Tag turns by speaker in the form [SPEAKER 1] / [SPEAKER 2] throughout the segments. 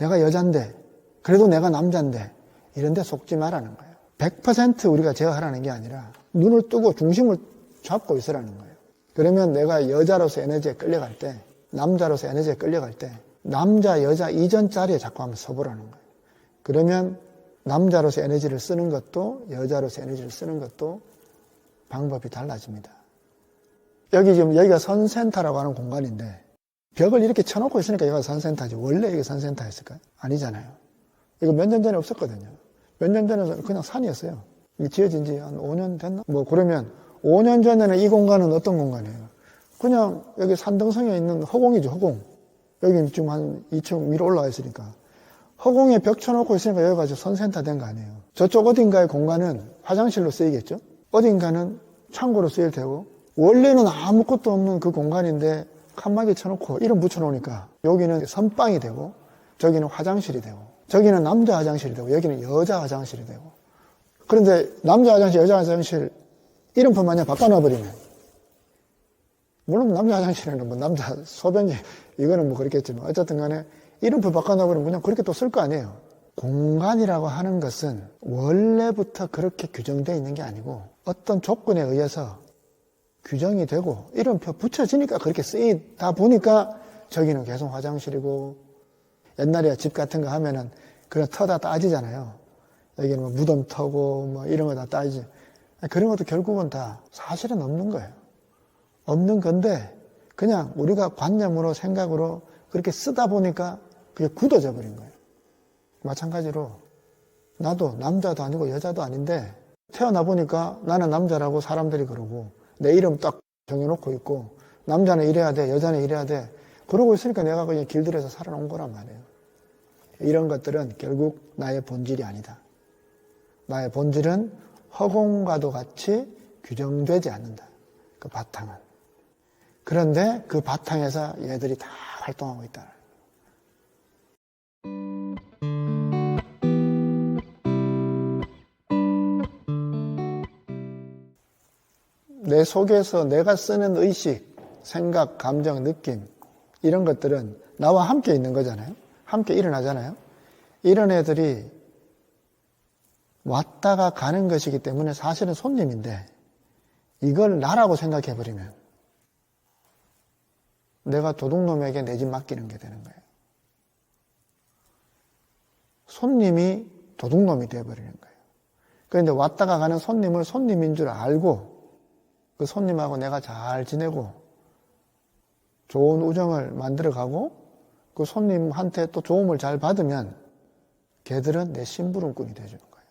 [SPEAKER 1] 내가 여잔데, 그래도 내가 남잔데, 이런 데 속지 말라는 거예요. 100% 우리가 제어하라는 게 아니라 눈을 뜨고 중심을 잡고 있으라는 거예요. 그러면 내가 여자로서 에너지에 끌려갈 때, 남자로서 에너지에 끌려갈 때 남자, 여자 이전 자리에 자꾸 한번 서보라는 거예요. 그러면 남자로서 에너지를 쓰는 것도 여자로서 에너지를 쓰는 것도 방법이 달라집니다. 여기가 선센터라고 하는 공간인데 벽을 이렇게 쳐놓고 있으니까 여기가 선센터지. 원래 이게 선센터였을까요? 아니잖아요. 이거 몇 년 전에 없었거든요. 몇 년 전에는 그냥 산이었어요. 이게 지어진 지 한 5년 됐나? 그러면 5년 전에는 이 공간은 어떤 공간이에요? 그냥 여기 산등성에 있는 허공이죠, 허공. 여기 지금 한 2층 위로 올라와 있으니까. 허공에 벽 쳐놓고 있으니까 여기가 선센터 된 거 아니에요. 저쪽 어딘가의 공간은 화장실로 쓰이겠죠? 어딘가는 창고로 쓰일 테고, 원래는 아무것도 없는 그 공간인데 칸막이 쳐놓고 이름 붙여놓으니까 여기는 선빵이 되고, 저기는 화장실이 되고, 저기는 남자 화장실이 되고, 여기는 여자 화장실이 되고. 그런데 남자 화장실, 여자 화장실 이름표 마냥 바꿔놔버리면, 물론 남자 화장실에는 남자 소변기 이거는 그렇겠지만 어쨌든 간에 이름표 바꿔놔버리면 그냥 그렇게 또 쓸 거 아니에요. 공간이라고 하는 것은 원래부터 그렇게 규정되어 있는 게 아니고 어떤 조건에 의해서 규정이 되고 이름표 붙여지니까 그렇게 쓰이다 보니까 저기는 계속 화장실이고, 옛날에 집 같은 거 하면은 그런 터 다 따지잖아요. 여기는 무덤 터고 이런 거 다 따지지. 그런 것도 결국은 다 사실은 없는 거예요. 없는 건데 그냥 우리가 관념으로 생각으로 그렇게 쓰다 보니까 그게 굳어져 버린 거예요. 마찬가지로 나도 남자도 아니고 여자도 아닌데 태어나 보니까 나는 남자라고 사람들이 그러고 내 이름 딱 정해놓고 있고 남자는 이래야 돼, 여자는 이래야 돼, 그러고 있으니까 내가 그냥 길들여서 살아온 거란 말이에요. 이런 것들은 결국 나의 본질이 아니다. 나의 본질은 허공과도 같이 규정되지 않는다. 그 바탕은. 그런데 그 바탕에서 얘들이 다 활동하고 있다. 내 속에서 내가 쓰는 의식, 생각, 감정, 느낌 이런 것들은 나와 함께 있는 거잖아요. 함께 일어나잖아요. 이런 애들이 왔다가 가는 것이기 때문에 사실은 손님인데 이걸 나라고 생각해버리면 내가 도둑놈에게 내 집 맡기는 게 되는 거예요. 손님이 도둑놈이 되어버리는 거예요. 그런데 왔다가 가는 손님을 손님인 줄 알고 그 손님하고 내가 잘 지내고 좋은 우정을 만들어가고 그 손님한테 또 도움을 잘 받으면 걔들은 내 심부름꾼이 되어주는 거예요.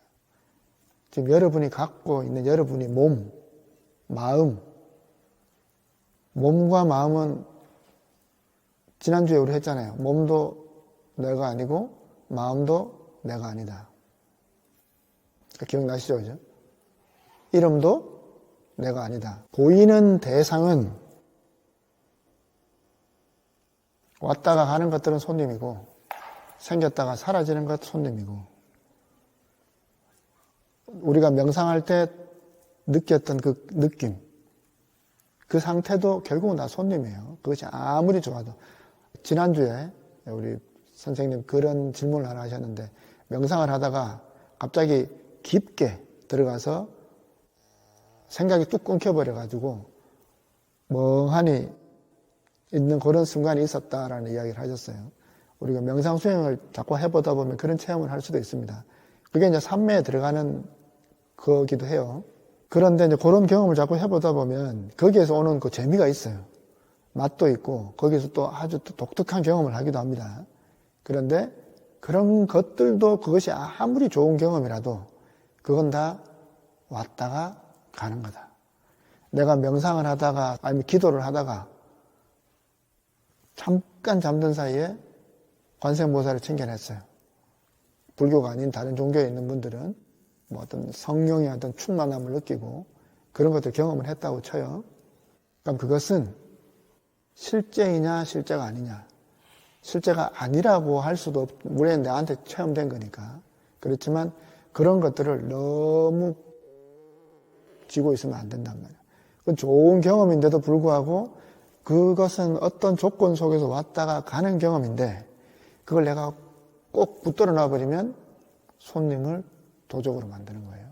[SPEAKER 1] 지금 여러분이 갖고 있는 여러분이 몸, 마음, 몸과 마음은 지난주에 우리 했잖아요. 몸도 내가 아니고 마음도 내가 아니다. 기억나시죠? 그죠? 이름도 내가 아니다. 보이는 대상은 왔다가 가는 것들은 손님이고 생겼다가 사라지는 것 손님이고, 우리가 명상할 때 느꼈던 그 느낌, 그 상태도 결국은 다 손님이에요. 그것이 아무리 좋아도. 지난주에 우리 선생님 그런 질문을 하나 하셨는데, 명상을 하다가 갑자기 깊게 들어가서 생각이 뚝 끊겨버려가지고 멍하니 있는 그런 순간이 있었다라는 이야기를 하셨어요. 우리가 명상 수행을 자꾸 해보다 보면 그런 체험을 할 수도 있습니다. 그게 이제 삼매에 들어가는 거기도 해요. 그런데 이제 그런 경험을 자꾸 해보다 보면 거기에서 오는 그 재미가 있어요. 맛도 있고 거기서 또 아주 또 독특한 경험을 하기도 합니다. 그런데 그런 것들도 그것이 아무리 좋은 경험이라도 그건 다 왔다가 가는 거다. 내가 명상을 하다가 아니면 기도를 하다가 잠깐 잠든 사이에 관세음보살을 칭견했어요. 불교가 아닌 다른 종교에 있는 분들은 어떤 성령의 어떤 충만함을 느끼고 그런 것들 경험을 했다고 쳐요. 그럼 그것은 실제이냐 실제가 아니냐. 실제가 아니라고 할 수도 없고, 우리는 나한테 체험된 거니까. 그렇지만 그런 것들을 너무 쥐고 있으면 안 된단 말이에요. 그건 좋은 경험인데도 불구하고 그것은 어떤 조건 속에서 왔다가 가는 경험인데 그걸 내가 꼭 붙들어 놔버리면 손님을 도적으로 만드는 거예요.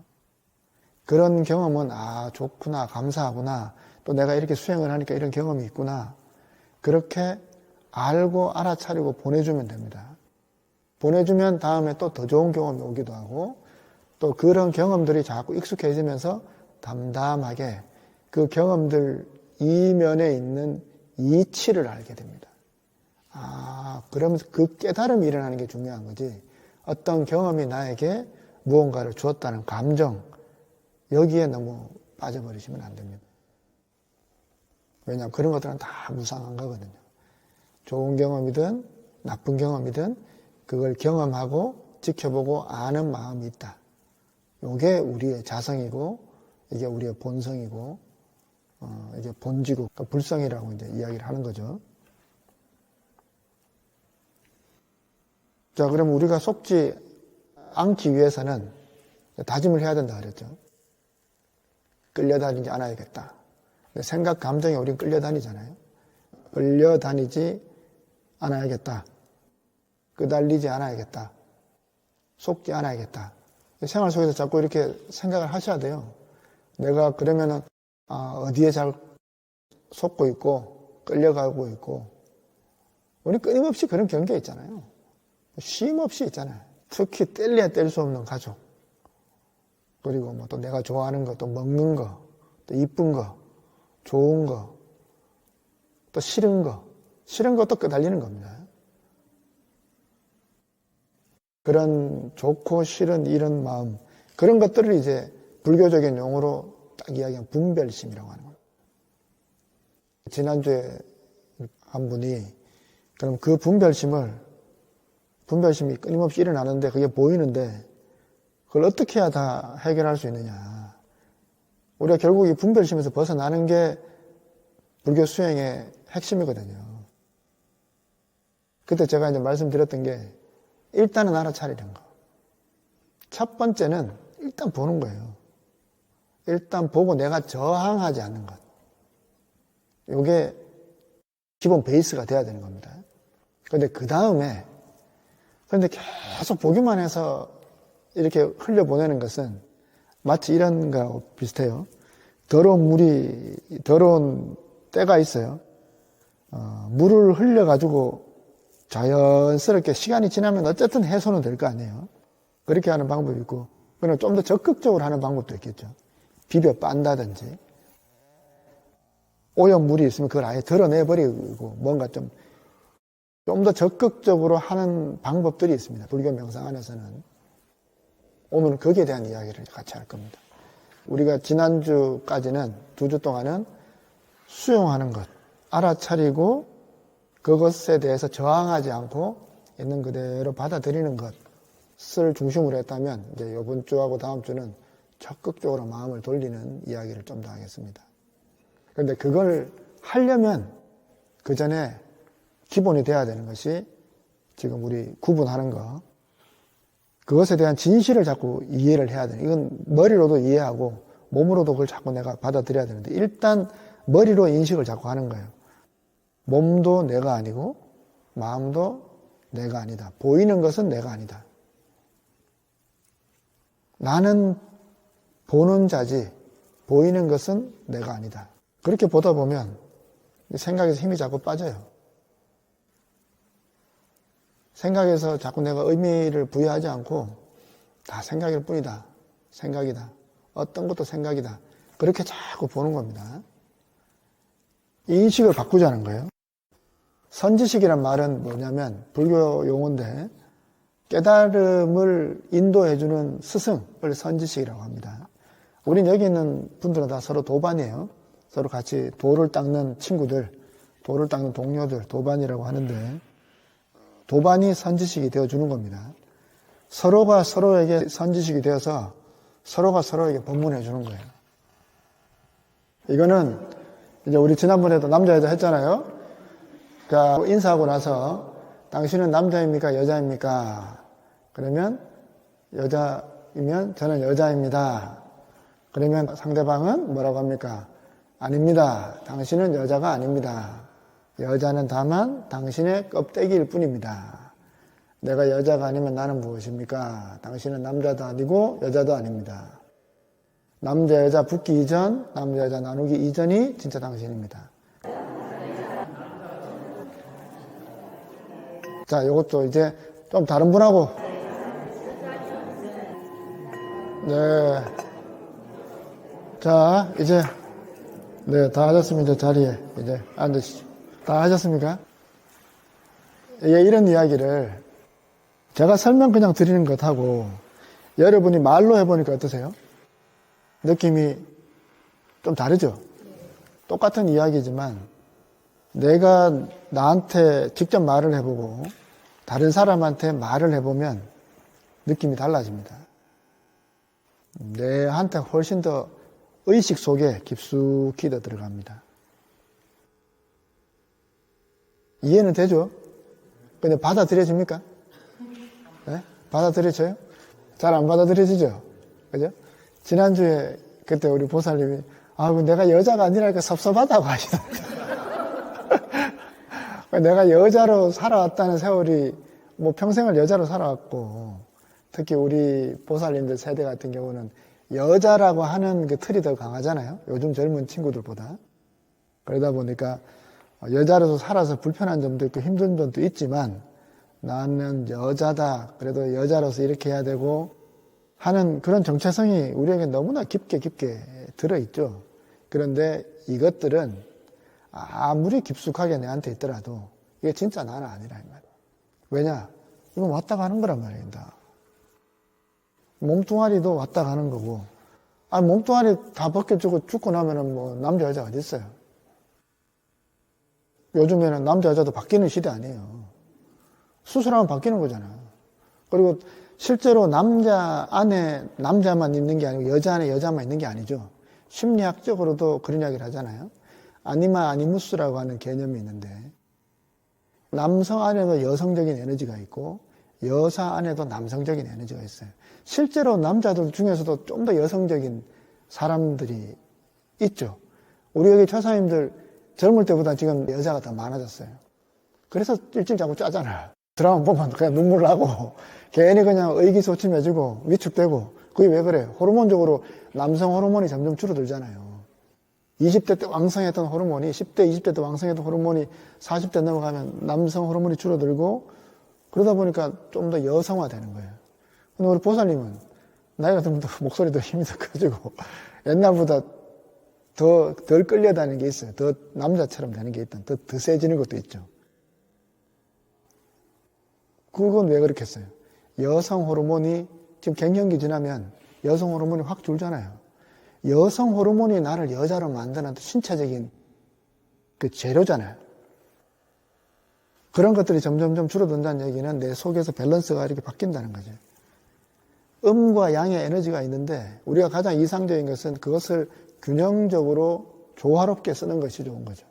[SPEAKER 1] 그런 경험은 좋구나, 감사하구나, 또 내가 이렇게 수행을 하니까 이런 경험이 있구나, 그렇게 알고 알아차리고 보내주면 됩니다. 보내주면 다음에 또 더 좋은 경험이 오기도 하고, 또 그런 경험들이 자꾸 익숙해지면서 담담하게 그 경험들 이면에 있는 이치를 알게 됩니다. 그러면서 그 깨달음이 일어나는 게 중요한 거지, 어떤 경험이 나에게 무언가를 주었다는 감정, 여기에 너무 빠져버리시면 안 됩니다. 왜냐하면 그런 것들은 다 무상한 거거든요. 좋은 경험이든 나쁜 경험이든 그걸 경험하고 지켜보고 아는 마음이 있다. 이게 우리의 자성이고, 이게 우리의 본성이고, 이게 본지고, 그러니까 불성이라고 이제 이야기를 하는 거죠. 자, 그럼 우리가 속지 않기 위해서는 다짐을 해야 된다 그랬죠. 끌려다니지 않아야겠다. 생각, 감정에 우린 끌려다니잖아요. 끌려다니지 않아야겠다. 끄달리지 않아야겠다. 속지 않아야겠다. 생활 속에서 자꾸 이렇게 생각을 하셔야 돼요. 내가 그러면은 어디에 잘 속고 있고 끌려가고 있고, 우리 끊임없이 그런 경계에 있잖아요. 쉼 없이 있잖아요. 특히 뗄래야 뗄 수 없는 가족, 그리고 뭐 또 내가 좋아하는 거, 또 먹는 거, 또 이쁜 거, 좋은 거, 또 싫은 것도 끄달리는 겁니다. 그런 좋고 싫은 이런 마음, 그런 것들을 이제 불교적인 용어로 딱 이야기하면 분별심이라고 하는 겁니다. 지난주에 한 분이 그럼 그 분별심이 끊임없이 일어나는데 그게 보이는데 그걸 어떻게 해야 다 해결할 수 있느냐. 우리가 결국 이 분별심에서 벗어나는 게 불교 수행의 핵심이거든요. 그때 제가 이제 말씀드렸던 게 일단은 알아차리는 거. 첫 번째는 일단 보는 거예요. 일단 보고 내가 저항하지 않는 것. 이게 기본 베이스가 돼야 되는 겁니다. 그런데 계속 보기만 해서 이렇게 흘려보내는 것은 마치 이런 거하고 비슷해요. 더러운 때가 있어요. 물을 흘려가지고 자연스럽게 시간이 지나면 어쨌든 해소는 될 거 아니에요. 그렇게 하는 방법이 있고, 그러나 좀 더 적극적으로 하는 방법도 있겠죠. 비벼 빤다든지, 오염물이 있으면 그걸 아예 드러내버리고, 뭔가 좀 더 적극적으로 하는 방법들이 있습니다. 불교 명상 안에서는. 오늘은 거기에 대한 이야기를 같이 할 겁니다. 우리가 지난주까지는 2주 동안은 수용하는 것, 알아차리고 그것에 대해서 저항하지 않고 있는 그대로 받아들이는 것을 중심으로 했다면, 이제 이번 주하고 다음 주는 적극적으로 마음을 돌리는 이야기를 좀 더 하겠습니다. 그런데 그걸 하려면 그 전에 기본이 돼야 되는 것이 지금 우리 구분하는 거, 그것에 대한 진실을 자꾸 이해를 해야 돼요. 이건 머리로도 이해하고 몸으로도 그걸 자꾸 내가 받아들여야 되는데, 일단 머리로 인식을 자꾸 하는 거예요. 몸도 내가 아니고 마음도 내가 아니다. 보이는 것은 내가 아니다. 나는 보는 자지 보이는 것은 내가 아니다. 그렇게 보다 보면 생각에서 힘이 자꾸 빠져요. 생각에서 자꾸 내가 의미를 부여하지 않고 다 생각일 뿐이다. 생각이다. 어떤 것도 생각이다. 그렇게 자꾸 보는 겁니다. 이 인식을 바꾸자는 거예요. 선지식이란 말은 뭐냐면 불교 용어인데, 깨달음을 인도해주는 스승을 선지식이라고 합니다. 우린 여기 있는 분들은 다 서로 도반이에요. 서로 같이 도를 닦는 친구들, 도를 닦는 동료들, 도반이라고 하는데, 도반이 선지식이 되어주는 겁니다. 서로가 서로에게 선지식이 되어서 서로가 서로에게 법문해 주는 거예요. 이거는 이제 우리 지난번에도 남자 여자 했잖아요. 그러니까 인사하고 나서 당신은 남자입니까 여자입니까? 그러면 여자이면 저는 여자입니다. 그러면 상대방은 뭐라고 합니까? 아닙니다. 당신은 여자가 아닙니다. 여자는 다만 당신의 껍데기일 뿐입니다. 내가 여자가 아니면 나는 무엇입니까? 당신은 남자도 아니고 여자도 아닙니다. 남자 여자 붙기 이전, 남자 여자 나누기 이전이 진짜 당신입니다. 자, 이것도 이제 좀 다른 분하고. 네. 자, 이제 네, 다 하셨습니다. 자리에 이제 앉으시죠. 다 하셨습니까? 예, 이런 이야기를 제가 설명 그냥 드리는 것하고 여러분이 말로 해보니까 어떠세요? 느낌이 좀 다르죠? 똑같은 이야기지만 내가 나한테 직접 말을 해보고 다른 사람한테 말을 해보면 느낌이 달라집니다. 내한테 훨씬 더 의식 속에 깊숙이 더 들어갑니다. 이해는 되죠? 근데 받아들여집니까? 네? 받아들여져요? 잘 안 받아들여지죠? 그죠? 지난주에 그때 우리 보살님이 내가 여자가 아니라니까 섭섭하다고 하시던데. 내가 여자로 살아왔다는 세월이 평생을 여자로 살아왔고 특히 우리 보살님들 세대 같은 경우는 여자라고 하는 그 틀이 더 강하잖아요. 요즘 젊은 친구들보다. 그러다 보니까 여자로서 살아서 불편한 점도 있고 힘든 점도 있지만 나는 여자다. 그래도 여자로서 이렇게 해야 되고 하는 그런 정체성이 우리에게 너무나 깊게 들어있죠. 그런데 이것들은 아무리 깊숙하게 내한테 있더라도 이게 진짜 나는 아니라 이 말이야. 왜냐? 이건 왔다 가는 거란 말입니다. 몸뚱아리도 왔다 가는 거고, 몸뚱아리 다 벗겨주고 죽고 나면은 남자, 여자가 어디 있어요? 요즘에는 남자, 여자도 바뀌는 시대 아니에요. 수술하면 바뀌는 거잖아. 그리고 실제로 남자 안에 남자만 있는 게 아니고 여자 안에 여자만 있는 게 아니죠. 심리학적으로도 그런 이야기를 하잖아요. 아니마 아니무스라고 하는 개념이 있는데, 남성 안에도 여성적인 에너지가 있고, 여사 안에도 남성적인 에너지가 있어요. 실제로 남자들 중에서도 좀 더 여성적인 사람들이 있죠. 우리 여기 처사님들 젊을 때보다 지금 여자가 더 많아졌어요. 그래서 일찍 자꾸 짜잖아요. 드라마 보면 그냥 눈물 나고 괜히 그냥 의기소침해지고 위축되고 그게 왜 그래요? 호르몬적으로 남성 호르몬이 점점 줄어들잖아요. 20대 때 왕성했던 호르몬이 10대, 20대 때 왕성했던 호르몬이 40대 넘어가면 남성 호르몬이 줄어들고 그러다 보니까 좀 더 여성화되는 거예요. 근데 우리 보살님은 나이가 들면 목소리도 힘이 더 커지고 옛날보다 덜 끌려다니는 게 있어요. 더 남자처럼 되는 게 있다. 더 세지는 것도 있죠. 그건 왜 그렇겠어요? 여성 호르몬이 지금 갱년기 지나면 여성 호르몬이 확 줄잖아요. 여성 호르몬이 나를 여자로 만드는 신체적인 그 재료잖아요. 그런 것들이 점점 줄어든다는 얘기는 내 속에서 밸런스가 이렇게 바뀐다는 거죠. 음과 양의 에너지가 있는데 우리가 가장 이상적인 것은 그것을 균형적으로 조화롭게 쓰는 것이 좋은 거죠.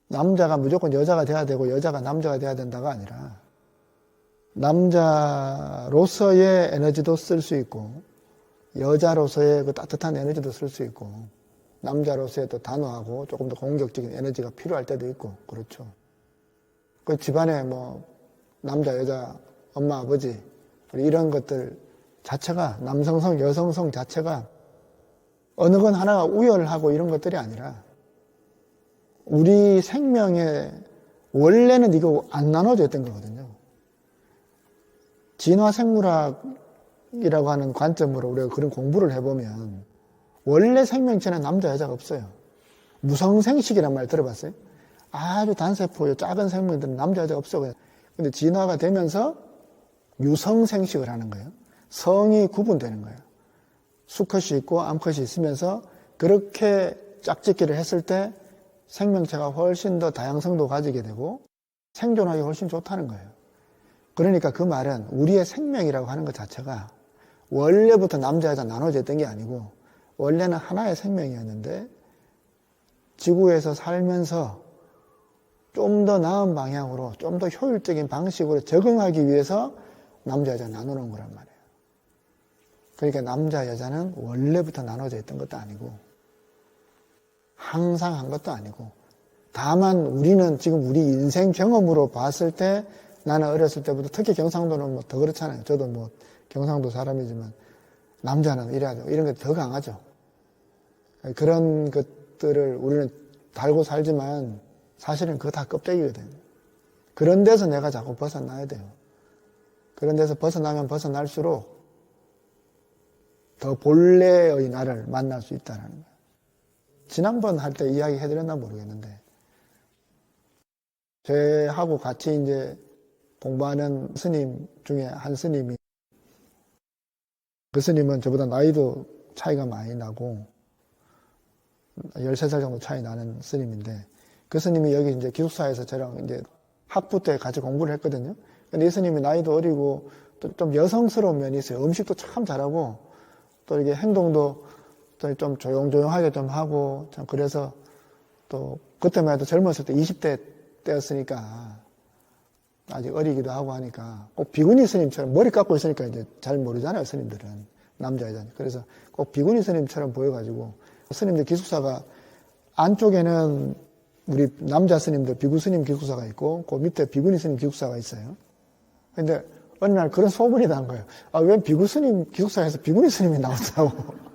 [SPEAKER 1] 남자가 무조건 여자가 돼야 되고 여자가 남자가 돼야 된다가 아니라 남자로서의 에너지도 쓸 수 있고 여자로서의 그 따뜻한 에너지도 쓸 수 있고 남자로서의 또 단호하고 조금 더 공격적인 에너지가 필요할 때도 있고 그렇죠. 그 집안에 남자, 여자, 엄마, 아버지 이런 것들 자체가 남성성, 여성성 자체가 어느 건 하나가 우열하고 이런 것들이 아니라 우리 생명의 원래는 이거 안 나눠져 있던 거거든요. 진화생물학이라고 하는 관점으로 우리가 그런 공부를 해보면 원래 생명체는 남자, 여자가 없어요. 무성생식이란 말 들어봤어요? 아주 단세포, 작은 생명들은 남자, 여자가 없어. 근데 진화가 되면서 유성생식을 하는 거예요. 성이 구분되는 거예요. 수컷이 있고 암컷이 있으면서 그렇게 짝짓기를 했을 때 생명체가 훨씬 더 다양성도 가지게 되고 생존하기 훨씬 좋다는 거예요. 그러니까 그 말은 우리의 생명이라고 하는 것 자체가 원래부터 남자, 여자 나눠져 있던 게 아니고 원래는 하나의 생명이었는데 지구에서 살면서 좀 더 나은 방향으로 좀 더 효율적인 방식으로 적응하기 위해서 남자, 여자 나누는 거란 말이에요. 그러니까 남자, 여자는 원래부터 나눠져 있던 것도 아니고 항상 한 것도 아니고 다만 우리는 지금 우리 인생 경험으로 봤을 때 나는 어렸을 때부터 특히 경상도는 뭐 더 그렇잖아요. 저도 뭐 경상도 사람이지만 남자는 이래야 되고 이런 게 더 강하죠. 그런 것들을 우리는 달고 살지만 사실은 그거 다 껍데기거든요. 그런 데서 내가 자꾸 벗어나야 돼요. 그런 데서 벗어나면 벗어날수록 더 본래의 나를 만날 수 있다는 거예요. 지난번 할 때 이야기 해드렸나 모르겠는데, 저하고 같이 이제 공부하는 스님 중에 한 스님이, 그 스님은 저보다 나이도 차이가 많이 나고, 13살 정도 차이 나는 스님인데, 그 스님이 여기 이제 기숙사에서 저랑 이제 학부 때 같이 공부를 했거든요. 근데 이 스님이 나이도 어리고, 또 좀 여성스러운 면이 있어요. 음식도 참 잘하고, 또 이게 행동도 좀 조용조용하게 좀 하고, 참 그래서 또 그때만 해도 젊었을 때 20대 때였으니까 아직 어리기도 하고 하니까 꼭 비구니 스님처럼 머리 깎고 있으니까 이제 잘 모르잖아요, 스님들은. 남자, 여자. 그래서 꼭 비구니 스님처럼 보여가지고 스님들 기숙사가 안쪽에는 우리 남자 스님들 비구 스님 기숙사가 있고 그 밑에 비구니 스님 기숙사가 있어요. 근데 어느 날 그런 소문이 난 거예요. 아, 왜 비구 스님 기숙사에서 비구니 스님이 나왔다고.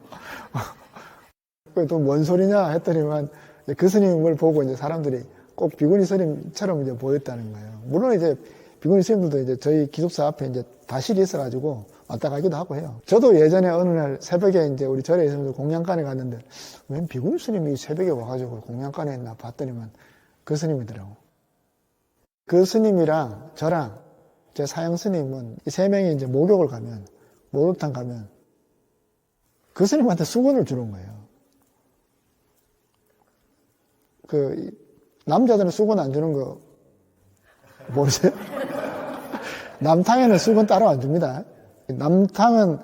[SPEAKER 1] 또 뭔 소리냐 했더니만 그 스님을 보고 이제 사람들이 꼭 비구니 스님처럼 이제 보였다는 거예요. 물론 이제 비구니 스님들도 이제 저희 기숙사 앞에 이제 다실이 있어가지고 왔다 가기도 하고 해요. 저도 예전에 어느 날 새벽에 이제 우리 절에 있으면서 공양간에 갔는데 웬 비구니 스님이 새벽에 와가지고 공양간에 있나 봤더니만 그 스님이더라고. 그 스님이랑 저랑 제 사형 스님은 이 세 명이 이제 목욕을 가면, 목욕탕 가면 그 스님한테 수건을 주는 거예요. 남자들은 수건 안 주는 거 모르세요? 남탕에는 수건 따로 안 줍니다. 남탕은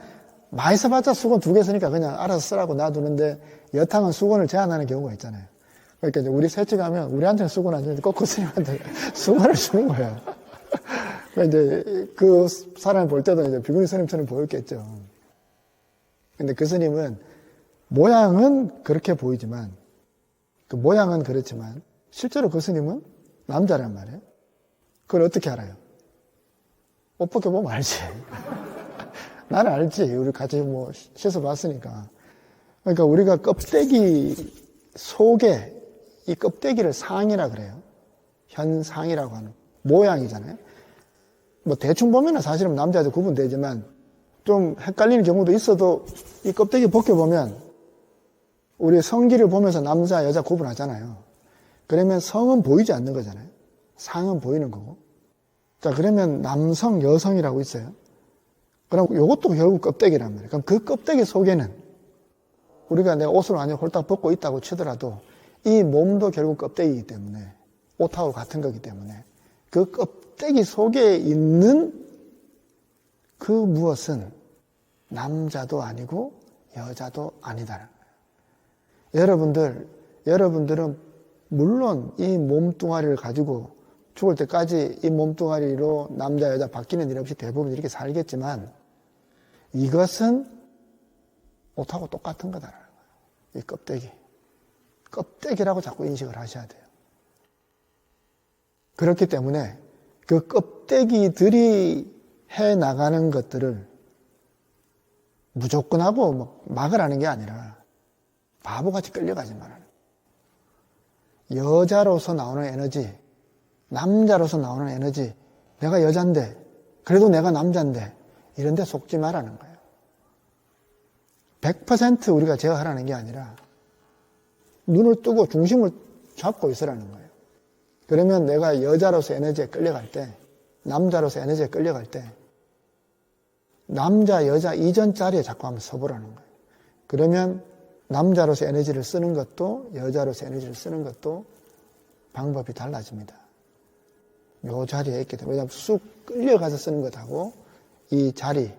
[SPEAKER 1] 많이 써봤자 수건 2개 쓰니까 그냥 알아서 쓰라고 놔두는데 여탕은 수건을 제한하는 경우가 있잖아요. 그러니까 이제 우리 셋째 가면 우리한테는 수건 안 주는데 꼭 그 스님한테 수건을 주는 거예요. 이제 그 사람을 볼 때도 이제 비구니 스님처럼 보였겠죠. 근데 그 스님은 모양은 그렇게 보이지만, 그 모양은 그렇지만, 실제로 그 스님은 남자란 말이에요. 그걸 어떻게 알아요? 옷 벗겨보면 알지. 나는 알지. 우리 같이 뭐 씻어봤으니까. 그러니까 우리가 껍데기 속에 이 껍데기를 상이라 그래요. 현상이라고 하는 모양이잖아요. 뭐 대충 보면은 사실은 남자도 구분되지만 좀 헷갈리는 경우도 있어도 이 껍데기 벗겨보면 우리 성기를 보면서 남자, 여자 구분하잖아요. 그러면 성은 보이지 않는 거잖아요. 상은 보이는 거고. 자, 그러면 남성, 여성이라고 있어요. 그럼 이것도 결국 껍데기란 말이에요. 그럼 그 껍데기 속에는 우리가 내 옷을 완전히 홀딱 벗고 있다고 치더라도 이 몸도 결국 껍데기이기 때문에 옷하고 같은 거기 때문에 그 껍데기 속에 있는 그 무엇은 남자도 아니고 여자도 아니다라는 거예요. 여러분들은 물론 이 몸뚱아리를 가지고 죽을 때까지 이 몸뚱아리로 남자, 여자 바뀌는 일 없이 대부분 이렇게 살겠지만 이것은 옷하고 똑같은 거다라는 거예요. 이 껍데기. 껍데기라고 자꾸 인식을 하셔야 돼요. 그렇기 때문에 그 껍데기들이 해 나가는 것들을 무조건 하고 막으라는 게 아니라 바보같이 끌려가지 말아요. 여자로서 나오는 에너지, 남자로서 나오는 에너지, 내가 여잔데, 그래도 내가 남잔데, 이런 데 속지 말라는 거예요. 100% 우리가 제어하라는 게 아니라 눈을 뜨고 중심을 잡고 있으라는 거예요. 그러면 내가 여자로서 에너지에 끌려갈 때, 남자로서 에너지에 끌려갈 때 남자, 여자 이전 자리에 자꾸 한번 서보라는 거예요. 그러면 남자로서 에너지를 쓰는 것도 여자로서 에너지를 쓰는 것도 방법이 달라집니다. 요 자리에 있게 되면 왜냐하면 쑥 끌려가서 쓰는 것하고 이 자리,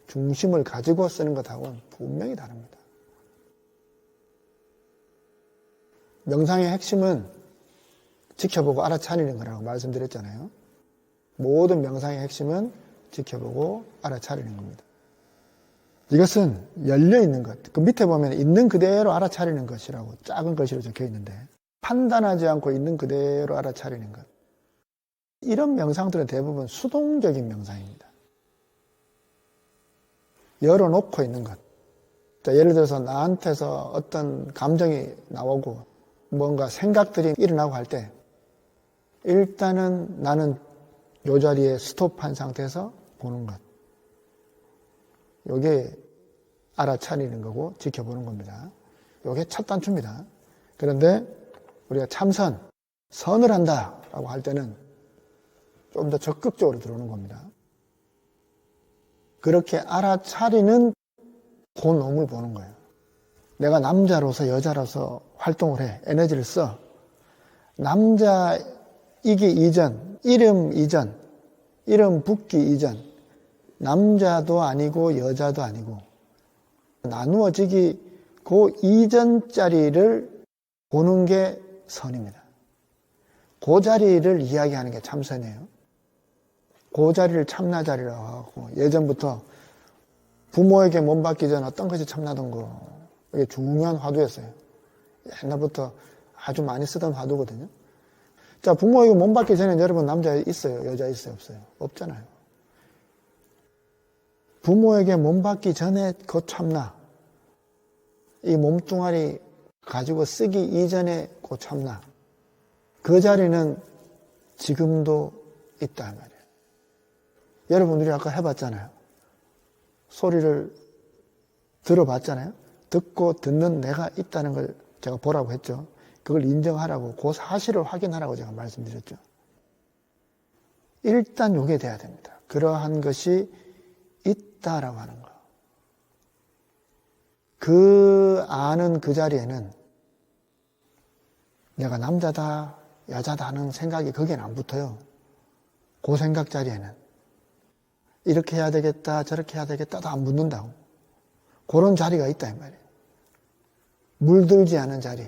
[SPEAKER 1] 중심을 가지고 쓰는 것하고는 분명히 다릅니다. 명상의 핵심은 지켜보고 알아차리는 거라고 말씀드렸잖아요. 모든 명상의 핵심은 지켜보고 알아차리는 겁니다. 이것은 열려있는 것. 그 밑에 보면 있는 그대로 알아차리는 것이라고 작은 글씨로 적혀 있는데 판단하지 않고 있는 그대로 알아차리는 것. 이런 명상들은 대부분 수동적인 명상입니다. 열어놓고 있는 것. 자, 예를 들어서 나한테서 어떤 감정이 나오고 뭔가 생각들이 일어나고 할 때 일단은 나는 이 자리에 스톱한 상태에서 보는 것. 이게 알아차리는 거고 지켜보는 겁니다. 이게 첫 단추입니다. 그런데 우리가 참선, 선을 한다라고 할 때는 좀 더 적극적으로 들어오는 겁니다. 그렇게 알아차리는 그 놈을 보는 거예요. 내가 남자로서 여자로서 활동을 해. 에너지를 써. 남자이기 이전, 이름 붙기 이전, 남자도 아니고 여자도 아니고 나누어지기 그 이전 자리를 보는 게 선입니다. 그 자리를 이야기하는 게 참선이에요. 그 자리를 참나 자리라고 하고, 예전부터 부모에게 몸 받기 전 어떤 것이 참나던 거, 이게 중요한 화두였어요. 옛날부터 아주 많이 쓰던 화두거든요. 자, 부모에게 몸 받기 전에 여러분 남자 있어요? 여자 있어요? 없어요? 없잖아요. 부모에게 몸 받기 전에 그 참나, 이 몸뚱아리 가지고 쓰기 이전에 그 참나, 그 자리는 지금도 있다 말이에요. 여러분들이 아까 해봤잖아요. 소리를 들어봤잖아요. 듣고 듣는 내가 있다는 걸 제가 보라고 했죠. 그걸 인정하라고, 그 사실을 확인하라고 제가 말씀드렸죠. 일단 요게 돼야 됩니다. 그러한 것이 있다라고 하는 거. 그 아는 그 자리에는 내가 남자다, 여자다 하는 생각이 거기에는 안 붙어요. 그 생각 자리에는. 이렇게 해야 되겠다, 저렇게 해야 되겠다도 안 붙는다고. 그런 자리가 있다, 이 말이에요. 물들지 않은 자리.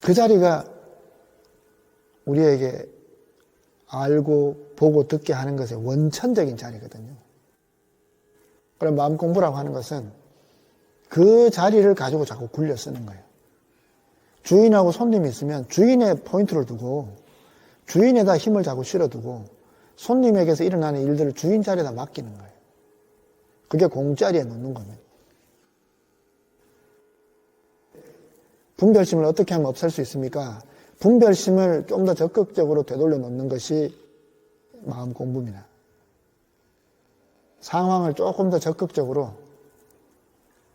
[SPEAKER 1] 그 자리가 우리에게 알고, 보고, 듣게 하는 것의 원천적인 자리거든요. 그럼 마음 공부라고 하는 것은 그 자리를 가지고 자꾸 굴려 쓰는 거예요. 주인하고 손님이 있으면 주인의 포인트를 두고 주인에다 힘을 자꾸 실어두고 손님에게서 일어나는 일들을 주인 자리에다 맡기는 거예요. 그게 공자리에 놓는 겁니다. 분별심을 어떻게 하면 없앨 수 있습니까? 분별심을 좀 더 적극적으로 되돌려 놓는 것이 마음 공부입니다. 상황을 조금 더 적극적으로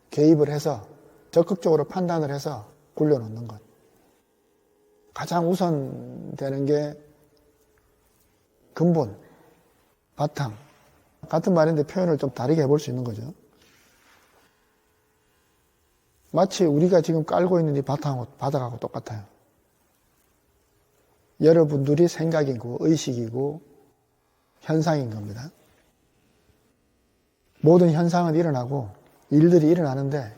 [SPEAKER 1] 개입을 해서 적극적으로 판단을 해서 굴려놓는 것. 가장 우선되는 게 근본, 바탕. 같은 말인데 표현을 좀 다르게 해볼 수 있는 거죠. 마치 우리가 지금 깔고 있는 이 바닥하고 똑같아요. 여러분들이 생각이고 의식이고 현상인 겁니다. 모든 현상은 일어나고 일들이 일어나는데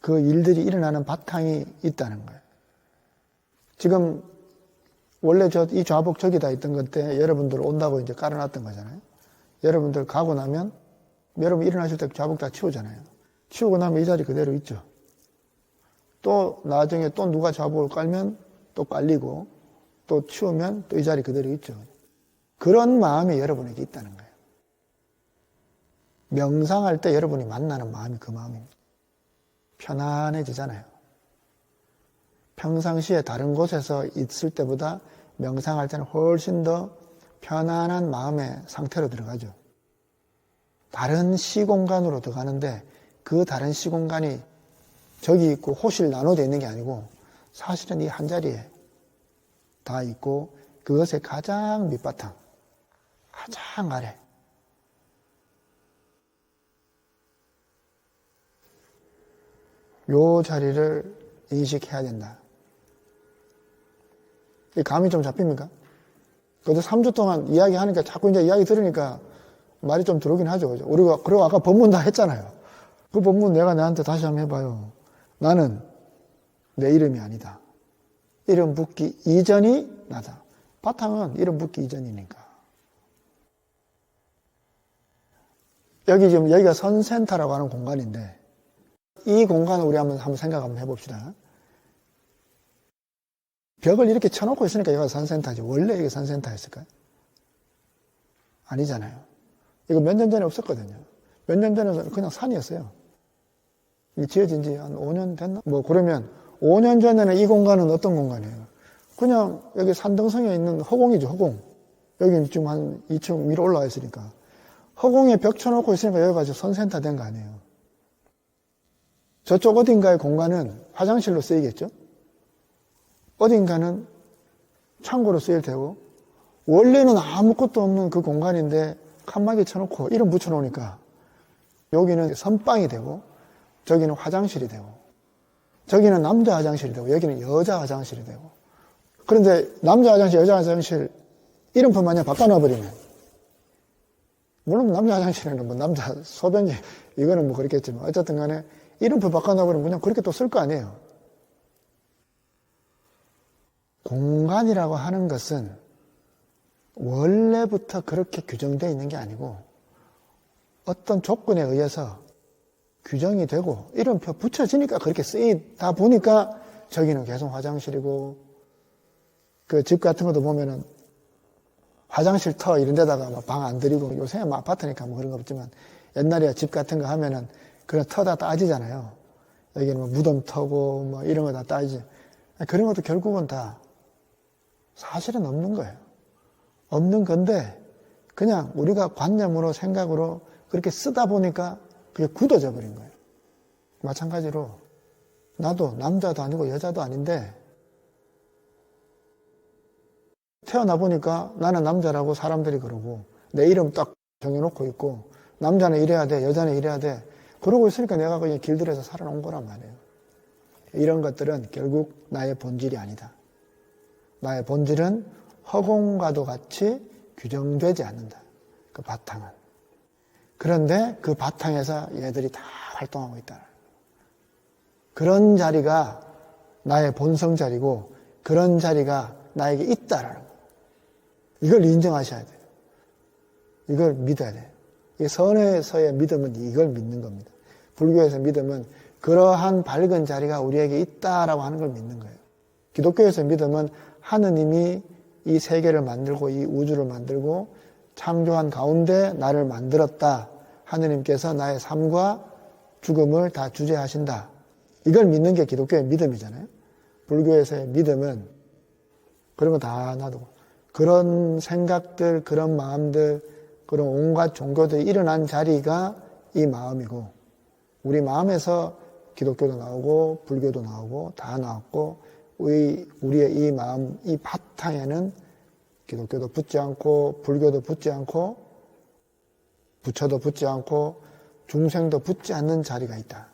[SPEAKER 1] 그 일들이 일어나는 바탕이 있다는 거예요. 지금 원래 이 좌복 저기다 있던 건데 여러분들 온다고 이제 깔아놨던 거잖아요. 여러분들 가고 나면 여러분 일어나실 때 좌복 다 치우잖아요. 치우고 나면 이 자리 그대로 있죠. 또 나중에 또 누가 좌복을 깔면 또 깔리고 또 치우면 또 이 자리 그대로 있죠. 그런 마음이 여러분에게 있다는 거예요. 명상할 때 여러분이 만나는 마음이 그 마음입니다. 편안해지잖아요. 평상시에 다른 곳에서 있을 때보다 명상할 때는 훨씬 더 편안한 마음의 상태로 들어가죠. 다른 시공간으로 들어가는데 그 다른 시공간이 저기 있고 호실 나눠져 있는 게 아니고 사실은 이 한자리에 다 있고 그것의 가장 밑바탕, 가장 아래. 요 자리를 인식해야 된다. 이 감이 좀 잡힙니까? 그래도 3주 동안 이야기하니까 자꾸 이제 이야기 들으니까 말이 좀 들어오긴 하죠. 우리가, 그리고 아까 법문 다 했잖아요. 그 법문 내가 내한테 다시 한번 해봐요. 나는 내 이름이 아니다. 이름 붙기 이전이 나다. 바탕은 이름 붙기 이전이니까. 여기가 선센터라고 하는 공간인데, 이 공간을 우리 한번 생각 한번 해봅시다. 벽을 이렇게 쳐놓고 있으니까 여기가 산센터지. 원래 이게 산센터였을까요? 아니잖아요. 이거 몇 년 전에 없었거든요. 몇 년 전에는 그냥 산이었어요. 이게 지어진 지 한 5년 됐나? 뭐 그러면 5년 전에는 이 공간은 어떤 공간이에요? 그냥 여기 산등성에 있는 허공이죠, 허공. 여기 지금 한 2층 위로 올라와 있으니까. 허공에 벽 쳐놓고 있으니까 여기가 선센터 된 거 아니에요. 저쪽 어딘가의 공간은 화장실로 쓰이겠죠? 어딘가는 창고로 쓰일 테고, 원래는 아무것도 없는 그 공간인데 칸막이 쳐놓고 이름 붙여놓으니까 여기는 선방이 되고, 저기는 화장실이 되고, 저기는 남자 화장실이 되고, 여기는 여자 화장실이 되고. 그런데 남자 화장실, 여자 화장실 이름표 마냥 바꿔놔버리면, 물론 남자 화장실에는 뭐 남자 소변기 이거는 뭐 그렇겠지만 어쨌든 간에 이름표 바꿔놔버리면 그냥 그렇게 또 쓸 거 아니에요. 공간이라고 하는 것은 원래부터 그렇게 규정되어 있는 게 아니고 어떤 조건에 의해서 규정이 되고 이름표 붙여지니까 그렇게 쓰이다 보니까 저기는 계속 화장실이고, 그 집 같은 것도 보면은 화장실 터 이런 데다가 방 안 들이고, 요새 뭐 아파트니까 뭐 그런 거 없지만 옛날에 집 같은 거 하면은 그런 터 다 따지잖아요. 여기는 뭐 무덤 터고 뭐 이런 거 다 따지지. 그런 것도 결국은 다 사실은 없는 거예요. 없는 건데 그냥 우리가 관념으로 생각으로 그렇게 쓰다 보니까 그게 굳어져 버린 거예요. 마찬가지로 나도 남자도 아니고 여자도 아닌데 태어나 보니까 나는 남자라고 사람들이 그러고 내 이름 딱 정해놓고 있고 남자는 이래야 돼, 여자는 이래야 돼. 그러고 있으니까 내가 그냥 길들여서 살아온 거란 말이에요. 이런 것들은 결국 나의 본질이 아니다. 나의 본질은 허공과도 같이 규정되지 않는다. 그 바탕은. 그런데 그 바탕에서 얘들이 다 활동하고 있다. 그런 자리가 나의 본성 자리고 그런 자리가 나에게 있다라는 거예요. 이걸 인정하셔야 돼요. 이걸 믿어야 돼요. 이 선에서의 믿음은 이걸 믿는 겁니다. 불교에서 믿음은 그러한 밝은 자리가 우리에게 있다라고 하는 걸 믿는 거예요. 기독교에서 믿음은 하느님이 이 세계를 만들고 이 우주를 만들고 창조한 가운데 나를 만들었다. 하느님께서 나의 삶과 죽음을 다 주재하신다. 이걸 믿는 게 기독교의 믿음이잖아요. 불교에서의 믿음은 그런 거 다 놔두고 그런 생각들, 그런 마음들, 그런 온갖 종교들이 일어난 자리가 이 마음이고 우리 마음에서 기독교도 나오고 불교도 나오고 다 나왔고 우리의 이 마음, 이 바탕에는 기독교도 붙지 않고 불교도 붙지 않고 부처도 붙지 않고 중생도 붙지 않는 자리가 있다.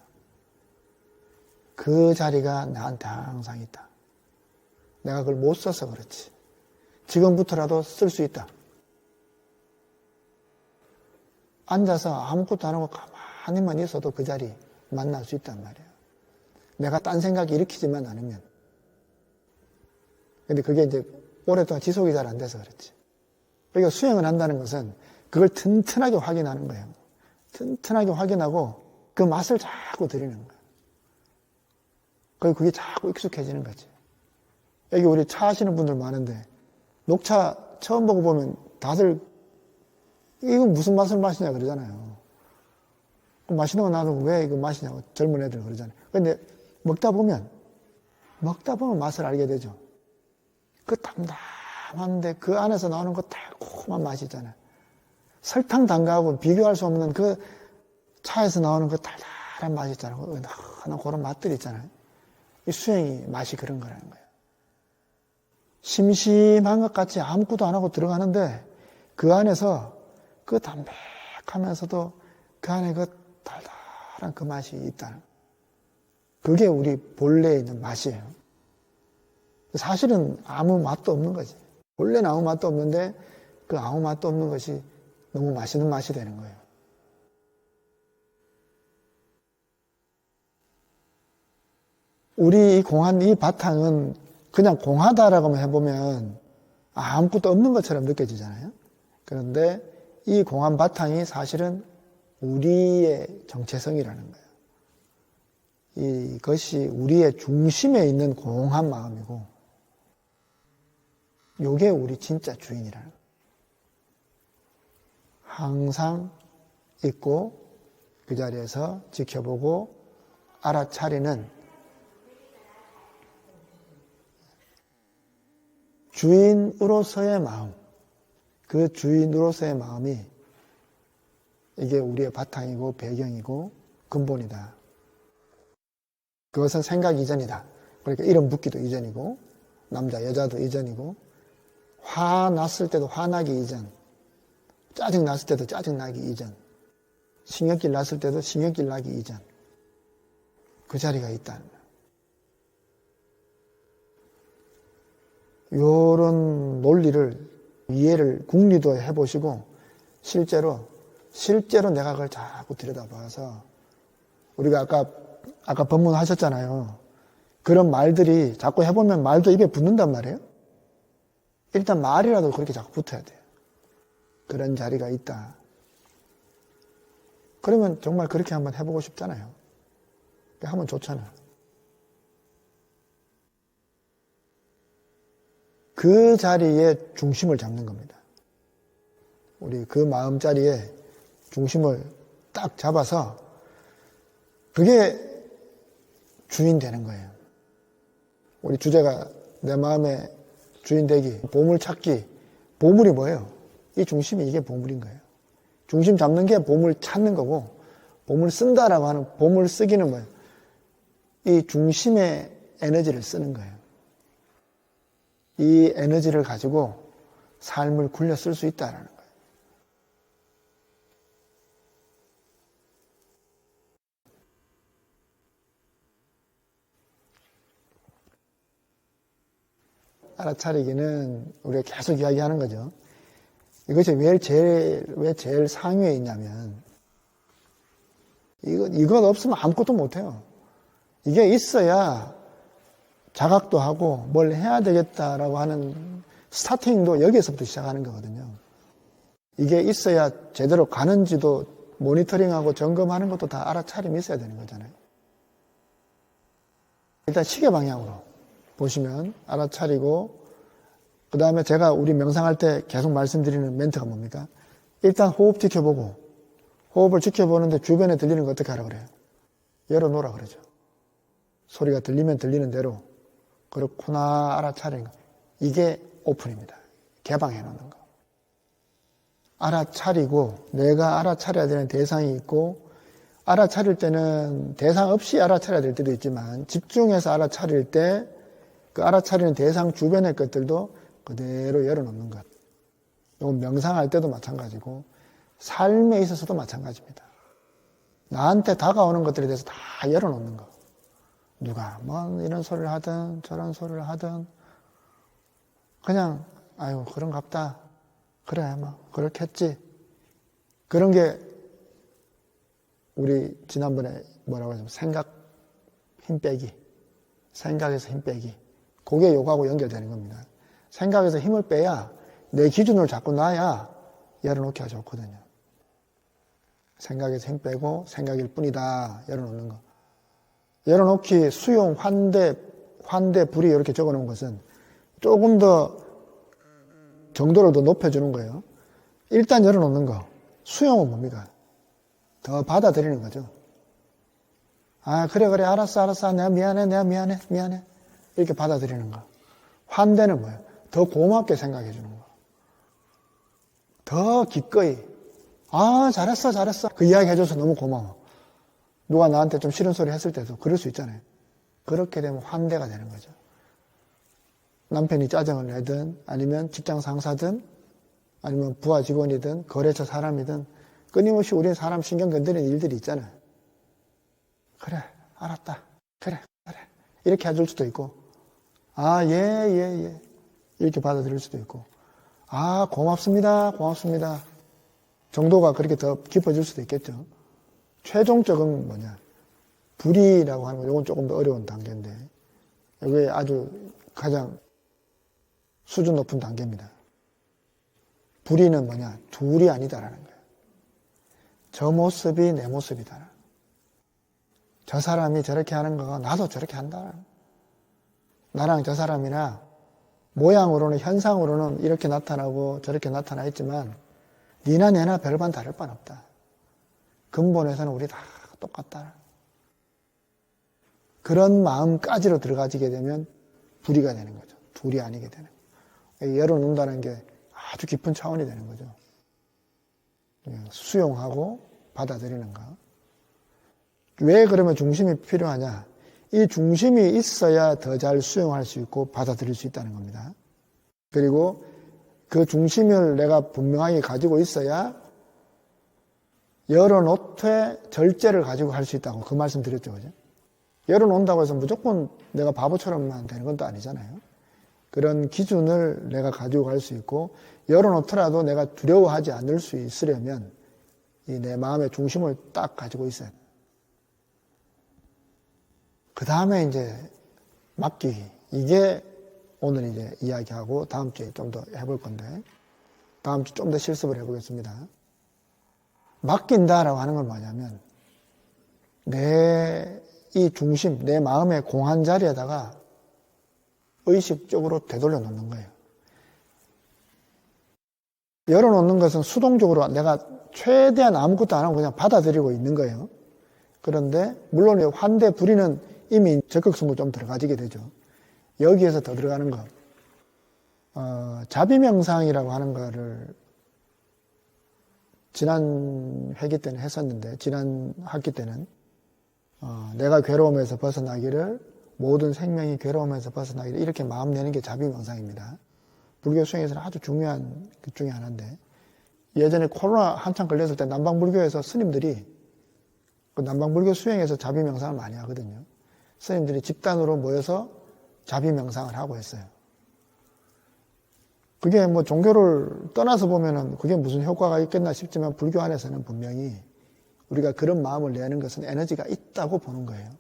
[SPEAKER 1] 그 자리가 나한테 항상 있다. 내가 그걸 못 써서 그렇지. 지금부터라도 쓸 수 있다. 앉아서 아무것도 안 하고 가만히만 있어도 그 자리 만날 수 있단 말이에요. 내가 딴 생각 일으키지만 않으면. 근데 그게 이제 오랫동안 지속이 잘 안 돼서 그렇지. 그러니까 수행을 한다는 것은 그걸 튼튼하게 확인하는 거예요. 튼튼하게 확인하고 그 맛을 자꾸 들이는 거예요. 그리고 그게 자꾸 익숙해지는 거지. 여기 우리 차 하시는 분들 많은데 녹차 처음 먹어보면 다들 이건 무슨 맛을 마시냐 그러잖아요. 마시는 거 나도 왜 이거 마시냐고 젊은 애들 그러잖아요. 근데 먹다 보면 맛을 알게 되죠. 그 담담한데 그 안에서 나오는 그 달콤한 맛이 있잖아요. 설탕 단가하고 비교할 수 없는 그 차에서 나오는 그 달달한 맛이 있잖아요. 그런 맛들이 있잖아요. 이 수행이 맛이 그런 거라는 거예요. 심심한 것 같이 아무것도 안 하고 들어가는데 그 안에서 그 담백하면서도 그 안에 그 달달한 그 맛이 있다는 거예요. 그게 우리 본래에 있는 맛이에요. 사실은 아무 맛도 없는 거지. 본래는 아무 맛도 없는데 그 아무 맛도 없는 것이 너무 맛있는 맛이 되는 거예요. 우리 이 공한 이 바탕은 그냥 공하다라고만 해보면 아무것도 없는 것처럼 느껴지잖아요. 그런데 이 공한 바탕이 사실은 우리의 정체성이라는 거예요. 이것이 우리의 중심에 있는 공한 마음이고 요게 우리 진짜 주인이라는 거예요. 항상 있고 그 자리에서 지켜보고 알아차리는 주인으로서의 마음, 그 주인으로서의 마음이 이게 우리의 바탕이고 배경이고 근본이다. 그것은 생각 이전이다. 그러니까 이름 붙기도 이전이고 남자 여자도 이전이고 화났을 때도 화나기 이전, 짜증 났을 때도 짜증 나기 이전, 신경길 났을 때도 신경길 나기 이전, 그 자리가 있다는 거예요. 요런 논리를 이해를 궁리도 해보시고 실제로 내가 그걸 자꾸 들여다봐서 우리가 아까 법문하셨잖아요. 그런 말들이 자꾸 해보면 말도 입에 붙는단 말이에요. 일단 말이라도 그렇게 자꾸 붙어야 돼요. 그런 자리가 있다. 그러면 정말 그렇게 한번 해보고 싶잖아요. 하면 좋잖아요. 그 자리에 중심을 잡는 겁니다. 우리 그 마음자리에 중심을 딱 잡아서 그게 주인 되는 거예요. 우리 주제가 내 마음의 주인 되기, 보물 찾기. 보물이 뭐예요? 이 중심이 이게 보물인 거예요. 중심 잡는 게 보물 찾는 거고, 보물 쓴다라고 하는 보물 쓰기는 뭐예요? 이 중심의 에너지를 쓰는 거예요. 이 에너지를 가지고 삶을 굴려 쓸 수 있다는 거예요. 알아차리기는 우리가 계속 이야기하는 거죠. 이것이 왜 제일 상위에 있냐면, 이것 없으면 아무것도 못해요. 이게 있어야 자각도 하고 뭘 해야 되겠다라고 하는 스타팅도 여기에서부터 시작하는 거거든요. 이게 있어야 제대로 가는지도 모니터링하고 점검하는 것도 다 알아차림이 있어야 되는 거잖아요. 일단 시계 방향으로 보시면 알아차리고, 그 다음에 제가 우리 명상할 때 계속 말씀드리는 멘트가 뭡니까? 일단 호흡 지켜보고, 호흡을 지켜보는데 주변에 들리는 거 어떻게 하라 그래요? 열어놓으라 그러죠. 소리가 들리면 들리는 대로 그렇구나 알아차리는 거. 이게 오픈입니다. 개방해 놓는 거. 알아차리고 내가 알아차려야 되는 대상이 있고, 알아차릴 때는 대상 없이 알아차려야 될 때도 있지만 집중해서 알아차릴 때 그 알아차리는 대상 주변의 것들도 그대로 열어놓는 것. 이건 명상할 때도 마찬가지고 삶에 있어서도 마찬가지입니다. 나한테 다가오는 것들에 대해서 다 열어놓는 거. 누가 뭐 이런 소리를 하든 저런 소리를 하든 그냥 아유 그런갑다. 그래 뭐 그렇겠지. 그런 게 우리 지난번에 뭐라고 하죠? 생각 힘 빼기. 생각에서 힘 빼기. 그게 요거하고 연결되는 겁니다. 생각에서 힘을 빼야 내 기준을 자꾸 놔야 열어놓기가 좋거든요. 생각에서 힘 빼고 생각일 뿐이다. 열어놓는 거. 열어놓기 수용, 환대, 불이 이렇게 적어놓은 것은 조금 더 정도를 더 높여주는 거예요. 일단 열어놓는 거. 수용은 뭡니까? 더 받아들이는 거죠. 아, 그래, 알았어. 내가 미안해. 이렇게 받아들이는 거. 환대는 뭐예요? 더 고맙게 생각해 주는 거. 더 기꺼이. 아, 잘했어. 그 이야기 해줘서 너무 고마워. 누가 나한테 좀 싫은 소리 했을 때도 그럴 수 있잖아요. 그렇게 되면 환대가 되는 거죠. 남편이 짜증을 내든, 아니면 직장 상사든, 아니면 부하 직원이든, 거래처 사람이든, 끊임없이 우리 사람 신경 건드리는 일들이 있잖아요. 그래, 알았다. 그래. 이렇게 해줄 수도 있고, 아, 예. 이렇게 받아들일 수도 있고, 아, 고맙습니다. 정도가 그렇게 더 깊어질 수도 있겠죠. 최종적은 뭐냐? 불이라고 하는 거, 이건 조금 더 어려운 단계인데, 이게 아주 가장 수준 높은 단계입니다. 불이는 뭐냐? 둘이 아니다라는 거예요. 저 모습이 내 모습이다. 저 사람이 저렇게 하는 거 나도 저렇게 한다. 나랑 저 사람이나 모양으로는, 현상으로는 이렇게 나타나고 저렇게 나타나 있지만 니나 내나 별반 다를 바 없다. 근본에서는 우리 다 똑같다. 그런 마음까지로 들어가지게 되면 불의가 되는 거죠. 둘이 아니게 되는 거예요. 열어놓는다는 게 아주 깊은 차원이 되는 거죠. 수용하고 받아들이는가. 왜 그러면 중심이 필요하냐? 이 중심이 있어야 더 잘 수용할 수 있고 받아들일 수 있다는 겁니다. 그리고 그 중심을 내가 분명하게 가지고 있어야 열어놓되 절제를 가지고 할 수 있다고 그 말씀 드렸죠. 그죠? 열어놓는다고 해서 무조건 내가 바보처럼만 되는 건 또 아니잖아요. 그런 기준을 내가 가지고 갈 수 있고 열어놓더라도 내가 두려워하지 않을 수 있으려면 이 내 마음의 중심을 딱 가지고 있어야 돼요. 그 다음에 이제 맡기기. 이게 오늘 이제 이야기하고 다음 주에 좀 더 해볼 건데 다음 주 좀 더 실습을 해보겠습니다. 맡긴다라고 하는 건 뭐냐면 내 이 중심, 내 마음의 공한 자리에다가 의식적으로 되돌려 놓는 거예요. 열어놓는 것은 수동적으로 내가 최대한 아무것도 안 하고 그냥 받아들이고 있는 거예요. 그런데 물론 환대, 불의는 이미 적극성도 좀 들어가지게 되죠. 여기에서 더 들어가는 거. 자비명상이라고 하는 거를 지난 회기 때는 했었는데, 지난 학기 때는 내가 괴로움에서 벗어나기를, 모든 생명이 괴로움에서 벗어나기를, 이렇게 마음 내는 게 자비명상입니다. 불교 수행에서는 아주 중요한 것 중에 하나인데, 예전에 코로나 한창 걸렸을 때 남방불교에서 스님들이 그 남방불교 수행에서 자비명상을 많이 하거든요. 스님들이 집단으로 모여서 자비명상을 하고 했어요. 그게 뭐 종교를 떠나서 보면은 그게 무슨 효과가 있겠나 싶지만 불교 안에서는 분명히 우리가 그런 마음을 내는 것은 에너지가 있다고 보는 거예요.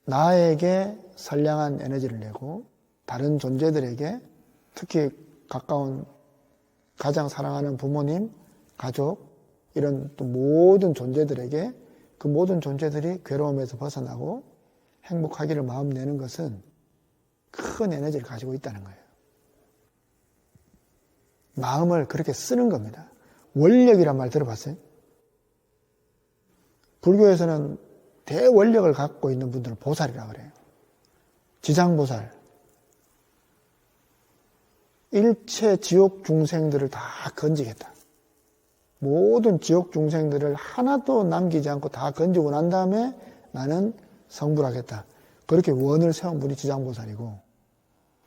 [SPEAKER 1] 나에게 선량한 에너지를 내고 다른 존재들에게, 특히 가까운 가장 사랑하는 부모님, 가족, 이런 또 모든 존재들에게, 그 모든 존재들이 괴로움에서 벗어나고 행복하기를 마음 내는 것은 큰 에너지를 가지고 있다는 거예요. 마음을 그렇게 쓰는 겁니다. 원력이란 말 들어봤어요? 불교에서는 대원력을 갖고 있는 분들을 보살이라고 그래요. 지장보살. 일체 지옥 중생들을 다 건지겠다. 모든 지옥 중생들을 하나도 남기지 않고 다 건지고 난 다음에 나는 성불하겠다. 그렇게 원을 세운 분이 지장보살이고,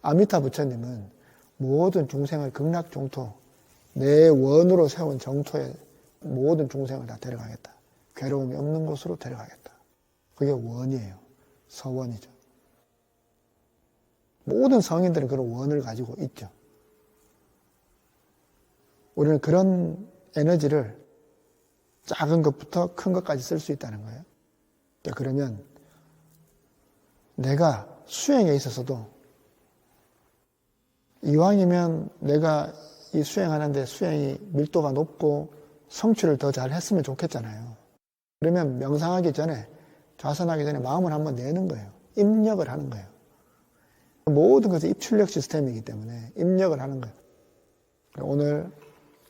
[SPEAKER 1] 아미타 부처님은 모든 중생을 극락정토, 내 원으로 세운 정토에 모든 중생을 다 데려가겠다. 괴로움이 없는 곳으로 데려가겠다. 그게 원이에요. 서원이죠. 모든 성인들은 그런 원을 가지고 있죠. 우리는 그런 에너지를 작은 것부터 큰 것까지 쓸 수 있다는 거예요. 그러면 내가 수행에 있어서도 이왕이면 내가 이 수행하는데 수행이 밀도가 높고 성취를 더 잘 했으면 좋겠잖아요. 그러면 명상하기 전에, 좌선하기 전에 마음을 한번 내는 거예요. 입력을 하는 거예요. 모든 것은 입출력 시스템이기 때문에 입력을 하는 거예요. 오늘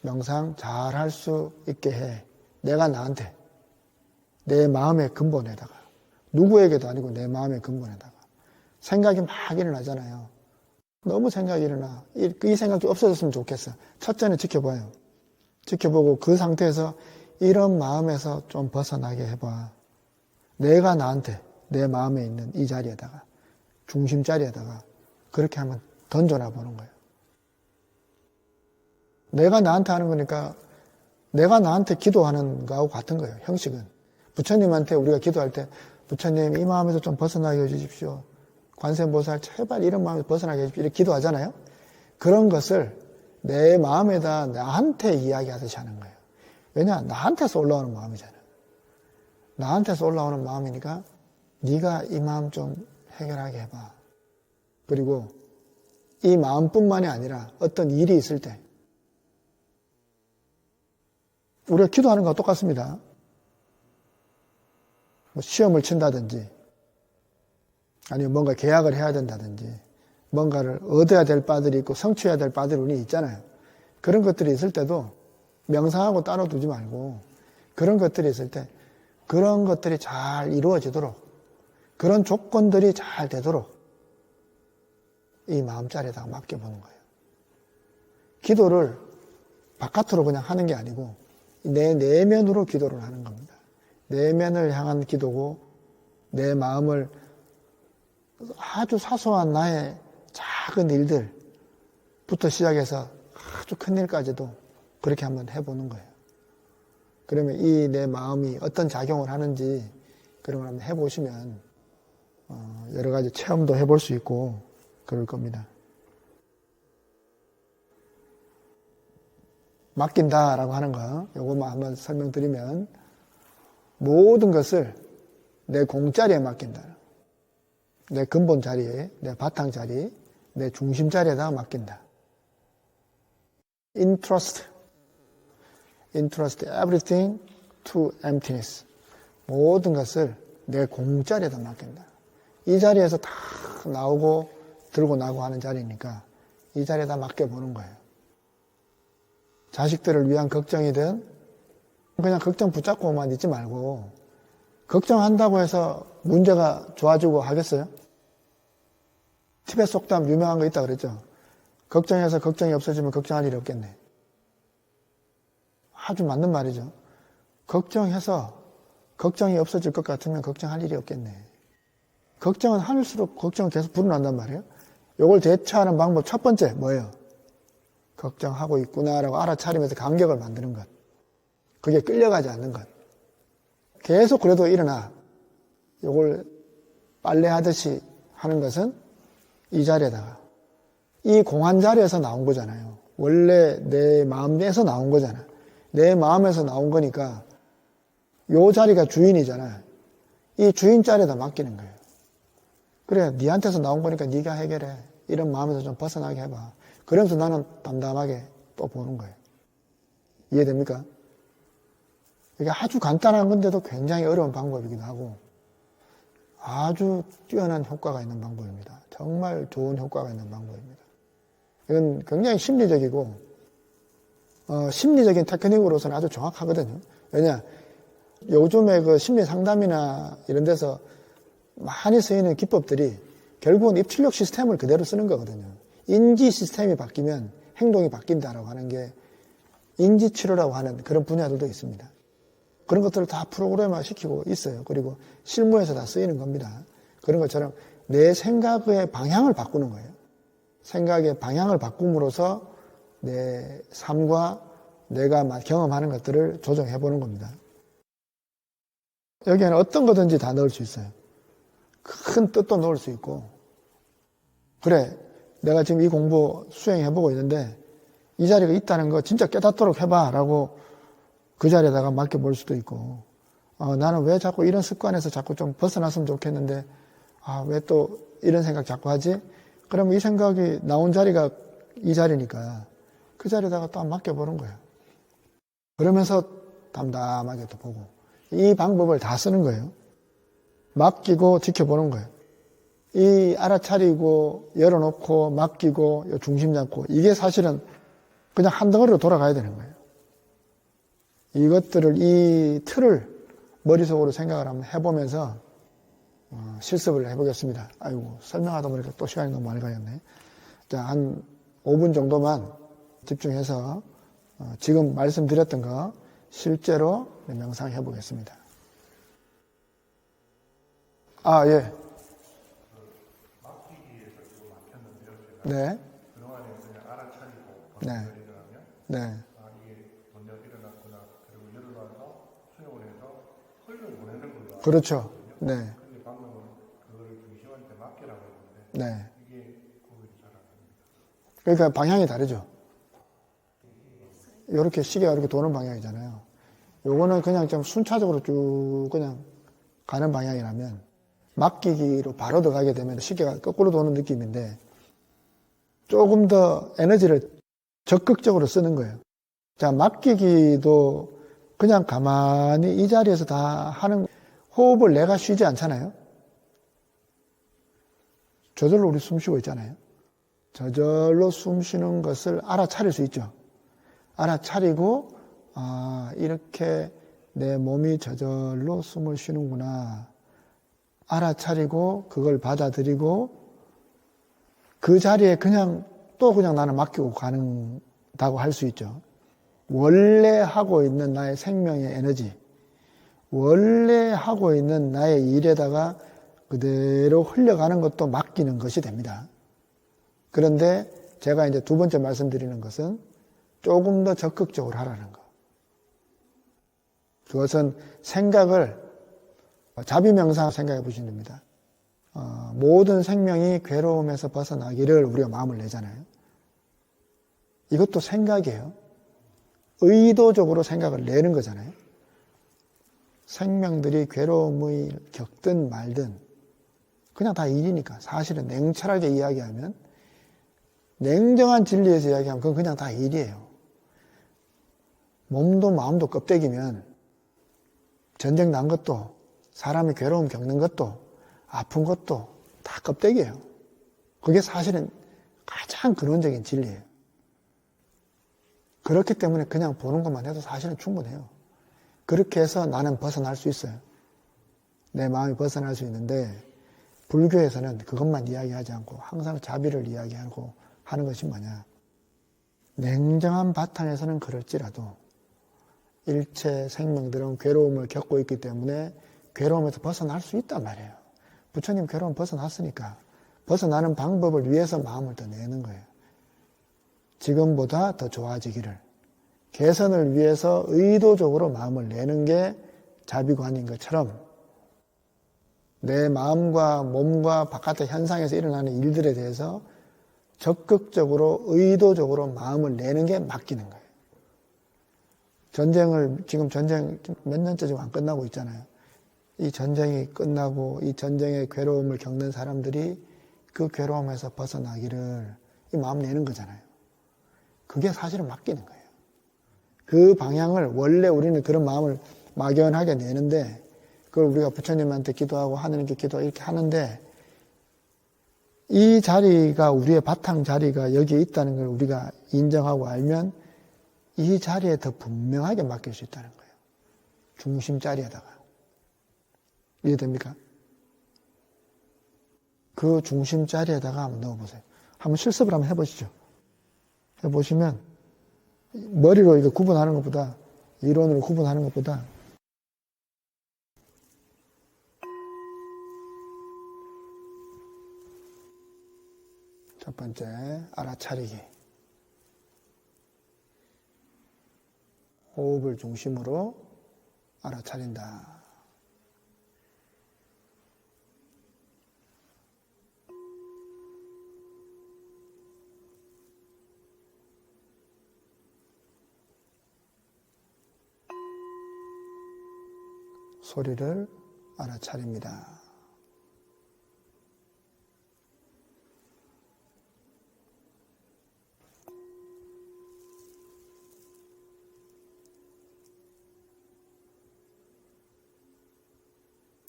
[SPEAKER 1] 명상 잘 할 수 있게 해. 내가 나한테, 내 마음의 근본에다가, 누구에게도 아니고 내 마음의 근본에다가. 생각이 막 일어나잖아요. 너무 생각이 일어나. 이 생각이 없어졌으면 좋겠어. 첫째는 지켜봐요. 지켜보고 그 상태에서 이런 마음에서 좀 벗어나게 해봐. 내가 나한테, 내 마음에 있는 이 자리에다가, 중심 자리에다가 그렇게 한번 던져놔 보는 거예요. 내가 나한테 하는 거니까 내가 나한테 기도하는 거하고 같은 거예요. 형식은. 부처님한테 우리가 기도할 때 부처님 이 마음에서 좀 벗어나게 해주십시오. 관세음보살 제발 이런 마음에서 벗어나게 해주십시오. 이렇게 기도하잖아요. 그런 것을 내 마음에다 나한테 이야기하듯이 하는 거예요. 왜냐? 나한테서 올라오는 마음이잖아요. 나한테서 올라오는 마음이니까 네가 이 마음 좀 해결하게 해봐. 그리고 이 마음뿐만이 아니라 어떤 일이 있을 때 우리가 기도하는 거와 똑같습니다. 뭐 시험을 친다든지 아니면 뭔가 계약을 해야 된다든지 뭔가를 얻어야 될 바들이 있고 성취해야 될 바들이 있잖아요. 그런 것들이 있을 때도 명상하고 따로 두지 말고 그런 것들이 있을 때 그런 것들이 잘 이루어지도록 그런 조건들이 잘 되도록 이 마음자리에다가 맡겨보는 거예요. 기도를 바깥으로 그냥 하는 게 아니고 내 내면으로 기도를 하는 겁니다. 내면을 향한 기도고 내 마음을 아주 사소한 나의 작은 일들부터 시작해서 아주 큰 일까지도 그렇게 한번 해보는 거예요. 그러면 이 내 마음이 어떤 작용을 하는지 그런 걸 한번 해보시면 여러 가지 체험도 해볼 수 있고 그럴 겁니다. 맡긴다라고 하는 거 요것만 한번 설명드리면 모든 것을 내 공자리에 맡긴다. 내 근본 자리에, 내 바탕 자리, 내 중심 자리에다가 맡긴다. Entrust everything to emptiness. 모든 것을 내 공자리에다 맡긴다. 이 자리에서 다 나오고 들고 나고 하는 자리니까 이 자리에다 맡겨보는 거예요. 자식들을 위한 걱정이든 그냥 걱정 붙잡고만 있지 말고 걱정한다고 해서 문제가 좋아지고 하겠어요? 티벳 속담 유명한 거 있다 그랬죠? 걱정해서 걱정이 없어지면 걱정할 일이 없겠네. 아주 맞는 말이죠. 걱정해서 걱정이 없어질 것 같으면 걱정할 일이 없겠네. 걱정은 할수록 걱정은 계속 불어난단 말이에요. 이걸 대처하는 방법 첫 번째 뭐예요? 걱정하고 있구나라고 알아차리면서 간격을 만드는 것. 그게 끌려가지 않는 것. 계속 그래도 일어나. 이걸 빨래하듯이 하는 것은 이 자리에다가 이 공한 자리에서 나온 거잖아요. 원래 내 마음에서 나온 거잖아. 내 마음에서 나온 거니까 요 자리가 주인이잖아. 이 주인 자리에다 맡기는 거예요. 그래, 니한테서 나온 거니까 네가 해결해. 이런 마음에서 좀 벗어나게 해봐. 그러면서 나는 담담하게 또 보는 거예요. 이해됩니까? 이게 아주 간단한 건데도 굉장히 어려운 방법이기도 하고 아주 뛰어난 효과가 있는 방법입니다. 정말 좋은 효과가 있는 방법입니다. 이건 굉장히 심리적이고 심리적인 테크닉으로서는 아주 정확하거든요. 왜냐? 요즘에 그 심리 상담이나 이런 데서 많이 쓰이는 기법들이 결국은 입출력 시스템을 그대로 쓰는 거거든요. 인지 시스템이 바뀌면 행동이 바뀐다라고 하는 게 인지치료라고 하는 그런 분야들도 있습니다. 그런 것들을 다 프로그램화 시키고 있어요. 그리고 실무에서 다 쓰이는 겁니다. 그런 것처럼 내 생각의 방향을 바꾸는 거예요. 생각의 방향을 바꿈으로써 내 삶과 내가 경험하는 것들을 조정해 보는 겁니다. 여기에는 어떤 거든지 다 넣을 수 있어요. 큰 뜻도 넣을 수 있고 그래 내가 지금 이 공부 수행해보고 있는데 이 자리가 있다는 거 진짜 깨닫도록 해봐 라고 그 자리에다가 맡겨볼 수도 있고 나는 왜 자꾸 이런 습관에서 자꾸 좀 벗어났으면 좋겠는데 왜 또 이런 생각 자꾸 하지? 그러면 이 생각이 나온 자리가 이 자리니까 그 자리에다가 또 맡겨보는 거예요. 그러면서 담담하게 또 보고 이 방법을 다 쓰는 거예요. 맡기고 지켜보는 거예요. 이 알아차리고 열어놓고 맡기고 중심 잡고 이게 사실은 그냥 한 덩어리로 돌아가야 되는 거예요. 이것들을 이 틀을 머릿속으로 생각을 한번 해보면서 실습을 해보겠습니다. 아이고 설명하다 보니까 또 시간이 너무 많이 가겠네. 자, 한 5분 정도만 집중해서 지금 말씀드렸던 거 실제로 명상해 보겠습니다. 예. 네.
[SPEAKER 2] 그동안에 그냥 알아차리고
[SPEAKER 1] 네.
[SPEAKER 2] 일어나면
[SPEAKER 1] 네.
[SPEAKER 2] 이게 먼저 일어났구나. 그리고 일어나서 수용을 해서 흘러 보내는 걸로.
[SPEAKER 1] 그렇죠. 네.
[SPEAKER 2] 근데 방금은 그거를 중심한테 맡기라고 했는데
[SPEAKER 1] 네.
[SPEAKER 2] 이게 구분이 잘 안 됩니다.
[SPEAKER 1] 그러니까 방향이 다르죠. 이렇게 시계가 이렇게 도는 방향이잖아요. 요거는 그냥 좀 순차적으로 쭉 그냥 가는 방향이라면 맡기기로 바로 들어가게 되면 시계가 거꾸로 도는 느낌인데 조금 더 에너지를 적극적으로 쓰는 거예요. 자, 맡기기도 그냥 가만히 이 자리에서 다 하는 호흡을 내가 쉬지 않잖아요. 저절로 우리 숨 쉬고 있잖아요. 저절로 숨 쉬는 것을 알아차릴 수 있죠. 알아차리고 이렇게 내 몸이 저절로 숨을 쉬는구나. 알아차리고 그걸 받아들이고 그 자리에 그냥 나는 맡기고 가는다고 할 수 있죠. 원래 하고 있는 나의 생명의 에너지, 원래 하고 있는 나의 일에다가 그대로 흘려가는 것도 맡기는 것이 됩니다. 그런데 제가 이제 두 번째 말씀드리는 것은 조금 더 적극적으로 하라는 거. 그것은 생각을 자비명상 생각해 보시면 됩니다. 모든 생명이 괴로움에서 벗어나기를 우리가 마음을 내잖아요. 이것도 생각이에요. 의도적으로 생각을 내는 거잖아요. 생명들이 괴로움을 겪든 말든 그냥 다 일이니까. 사실은 냉철하게 이야기하면, 냉정한 진리에서 이야기하면 그건 그냥 다 일이에요. 몸도 마음도 껍데기면 전쟁 난 것도, 사람이 괴로움 겪는 것도, 아픈 것도 다 껍데기예요. 그게 사실은 가장 근원적인 진리예요. 그렇기 때문에 그냥 보는 것만 해도 사실은 충분해요. 그렇게 해서 나는 벗어날 수 있어요. 내 마음이 벗어날 수 있는데, 불교에서는 그것만 이야기하지 않고 항상 자비를 이야기하고 하는 것이 뭐냐. 냉정한 바탕에서는 그럴지라도 일체 생명들은 괴로움을 겪고 있기 때문에 괴로움에서 벗어날 수 있단 말이에요. 부처님 괴로움 벗어났으니까 벗어나는 방법을 위해서 마음을 더 내는 거예요. 지금보다 더 좋아지기를, 개선을 위해서 의도적으로 마음을 내는 게 자비관인 것처럼 내 마음과 몸과 바깥의 현상에서 일어나는 일들에 대해서 적극적으로 의도적으로 마음을 내는 게 맡기는 거예요. 지금 전쟁 몇 년째 지금 안 끝나고 있잖아요. 이 전쟁이 끝나고 이 전쟁의 괴로움을 겪는 사람들이 그 괴로움에서 벗어나기를 이 마음 내는 거잖아요. 그게 사실은 맡기는 거예요. 그 방향을 원래 우리는 그런 마음을 막연하게 내는데, 그걸 우리가 부처님한테 기도하고 하느님께 기도하고 이렇게 하는데, 이 자리가 우리의 바탕 자리가 여기에 있다는 걸 우리가 인정하고 알면 이 자리에 더 분명하게 맡길 수 있다는 거예요. 중심 자리에다가. 이해됩니까? 그 중심 자리에다가 한번 넣어보세요. 한번 실습을 한번 해보시죠. 해보시면 머리로 이거 구분하는 것보다, 이론으로 구분하는 것보다 첫 번째, 알아차리기. 호흡을 중심으로 알아차린다. 소리를 알아차립니다.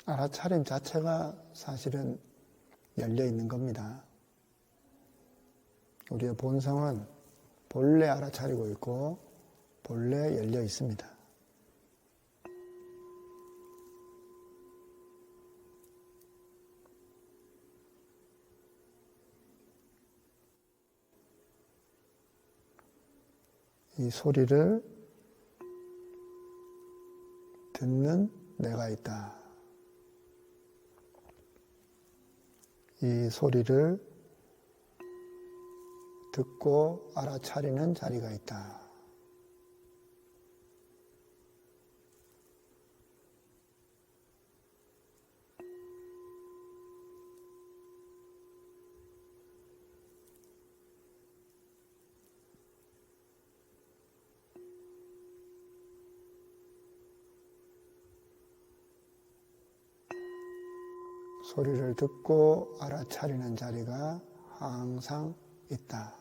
[SPEAKER 1] 알아차림 자체가 사실은 열려 있는 겁니다. 우리의 본성은 본래 알아차리고 있고 본래 열려 있습니다. 이 소리를 듣는 내가 있다. 이 소리를 듣고 알아차리는 자리가 있다. 소리를 듣고 알아차리는 자리가 항상 있다.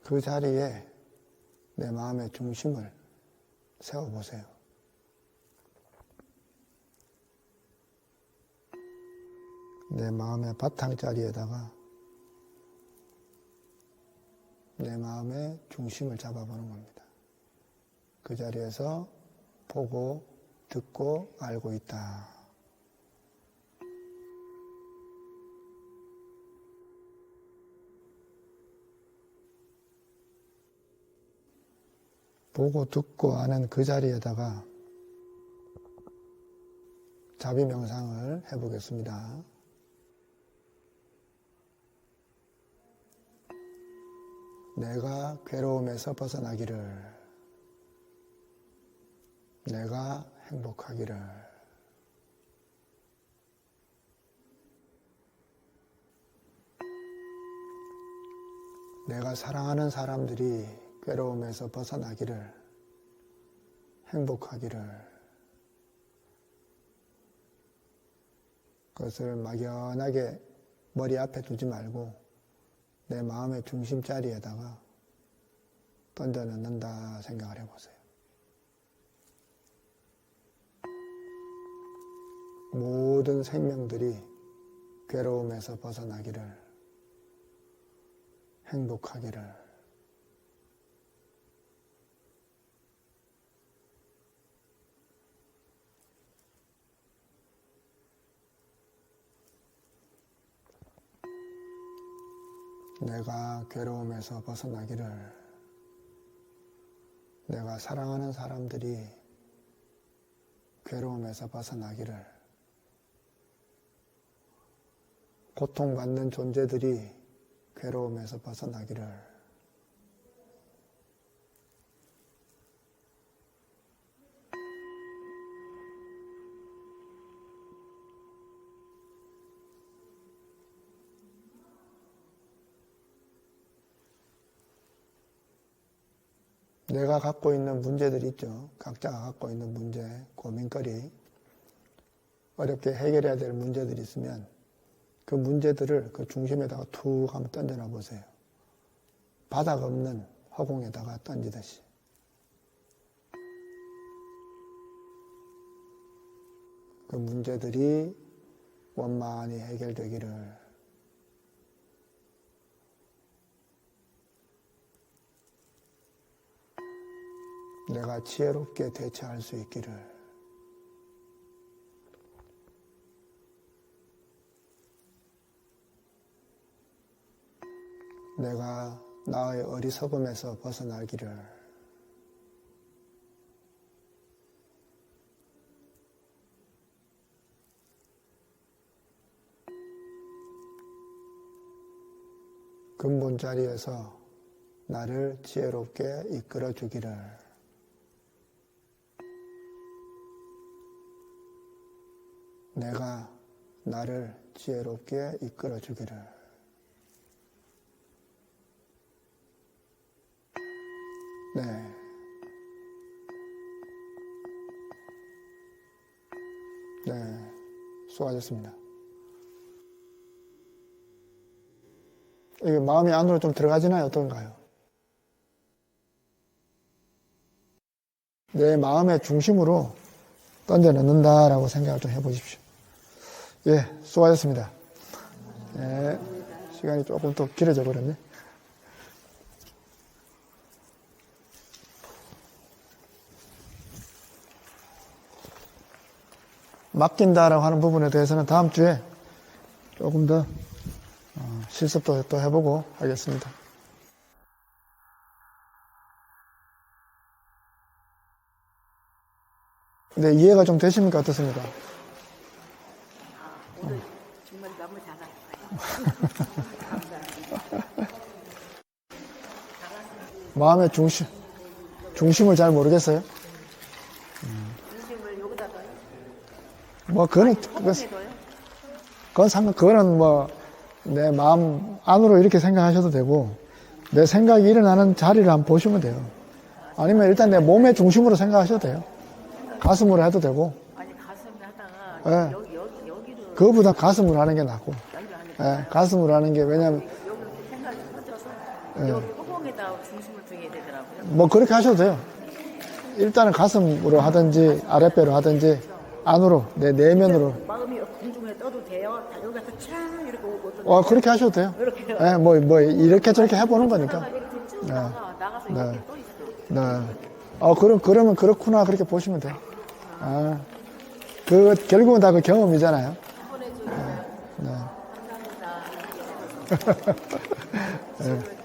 [SPEAKER 1] 그 자리에 내 마음의 중심을 세워보세요. 내 마음의 바탕자리에다가 내 마음의 중심을 잡아보는 겁니다. 그 자리에서 보고, 듣고, 알고 있다. 보고, 듣고, 아는 그 자리에다가 자비 명상을 해보겠습니다. 내가 괴로움에서 벗어나기를, 내가 행복하기를, 내가 사랑하는 사람들이 괴로움에서 벗어나기를, 행복하기를, 그것을 막연하게 머리 앞에 두지 말고 내 마음의 중심 자리에다가 던져 넣는다 생각을 해보세요. 모든 생명들이 괴로움에서 벗어나기를, 행복하기를, 내가 괴로움에서 벗어나기를, 내가 사랑하는 사람들이 괴로움에서 벗어나기를, 고통받는 존재들이 괴로움에서 벗어나기를, 내가 갖고 있는 문제들이 있죠. 각자가 갖고 있는 문제, 고민거리, 어렵게 해결해야 될 문제들이 있으면 그 문제들을 그 중심에다가 툭 한번 던져놔 보세요. 바닥 없는 허공에다가 던지듯이. 그 문제들이 원만히 해결되기를, 내가 지혜롭게 대처할 수 있기를, 내가 나의 어리석음에서 벗어나기를, 근본 자리에서 나를 지혜롭게 이끌어 주기를, 내가 나를 지혜롭게 이끌어 주기를, 네. 네. 수고하셨습니다. 이게 마음이 안으로 좀 들어가지나요? 어떤가요? 내 마음의 중심으로 던져 넣는다라고 생각을 좀 해보십시오. 예, 수고하셨습니다. 예, 시간이 조금 더 길어져 버렸네. 맡긴다라고 하는 부분에 대해서는 다음 주에 조금 더 실습도 또 해보고 하겠습니다. 네, 이해가 좀 되십니까? 어떻습니까?
[SPEAKER 3] 오늘 정말 너무 잘하셨어요. 감사합니다.
[SPEAKER 1] 마음의 중심을 잘 모르겠어요?
[SPEAKER 3] 중심을 여기다 둬요?
[SPEAKER 1] 뭐, 그거는,
[SPEAKER 3] 허공에 둬요?
[SPEAKER 1] 그거는 뭐, 내 마음 안으로 이렇게 생각하셔도 되고, 내 생각이 일어나는 자리를 한번 보시면 돼요. 아니면 일단 내 몸의 중심으로 생각하셔도 돼요. 가슴으로 해도 되고.
[SPEAKER 3] 아니 가슴에 하다가
[SPEAKER 1] 예.
[SPEAKER 3] 여기로
[SPEAKER 1] 그거보다 가슴으로 하는 게 낫고.
[SPEAKER 3] 여기로 하니까
[SPEAKER 1] 예, 가슴으로 하는 게 왜냐면,
[SPEAKER 3] 여기 생각이 터져서
[SPEAKER 1] 예.
[SPEAKER 3] 여기 허공에다 중심을 두게 되더라고요.
[SPEAKER 1] 뭐 그렇게 하셔도 돼요. 일단은 가슴으로 하든지 아랫배로 하든지 안으로 내 내면으로
[SPEAKER 3] 마음이 공중에 떠도 돼요. 다 여기 가서 촥 이렇게 오거든요.
[SPEAKER 1] 그렇게 하셔도 돼요.
[SPEAKER 3] 이렇게요.
[SPEAKER 1] 예, 뭐 이렇게 저렇게 해보는 거니까.
[SPEAKER 3] 이렇게 쭉 나가서
[SPEAKER 1] 네.
[SPEAKER 3] 이렇게 떠 있어.
[SPEAKER 1] 네. 그러면 그렇구나 그렇게 보시면 돼요. 결국은 다 그 경험이잖아요.
[SPEAKER 3] 한번 해주세요.
[SPEAKER 1] 네.
[SPEAKER 3] 감사합니다.
[SPEAKER 1] 네.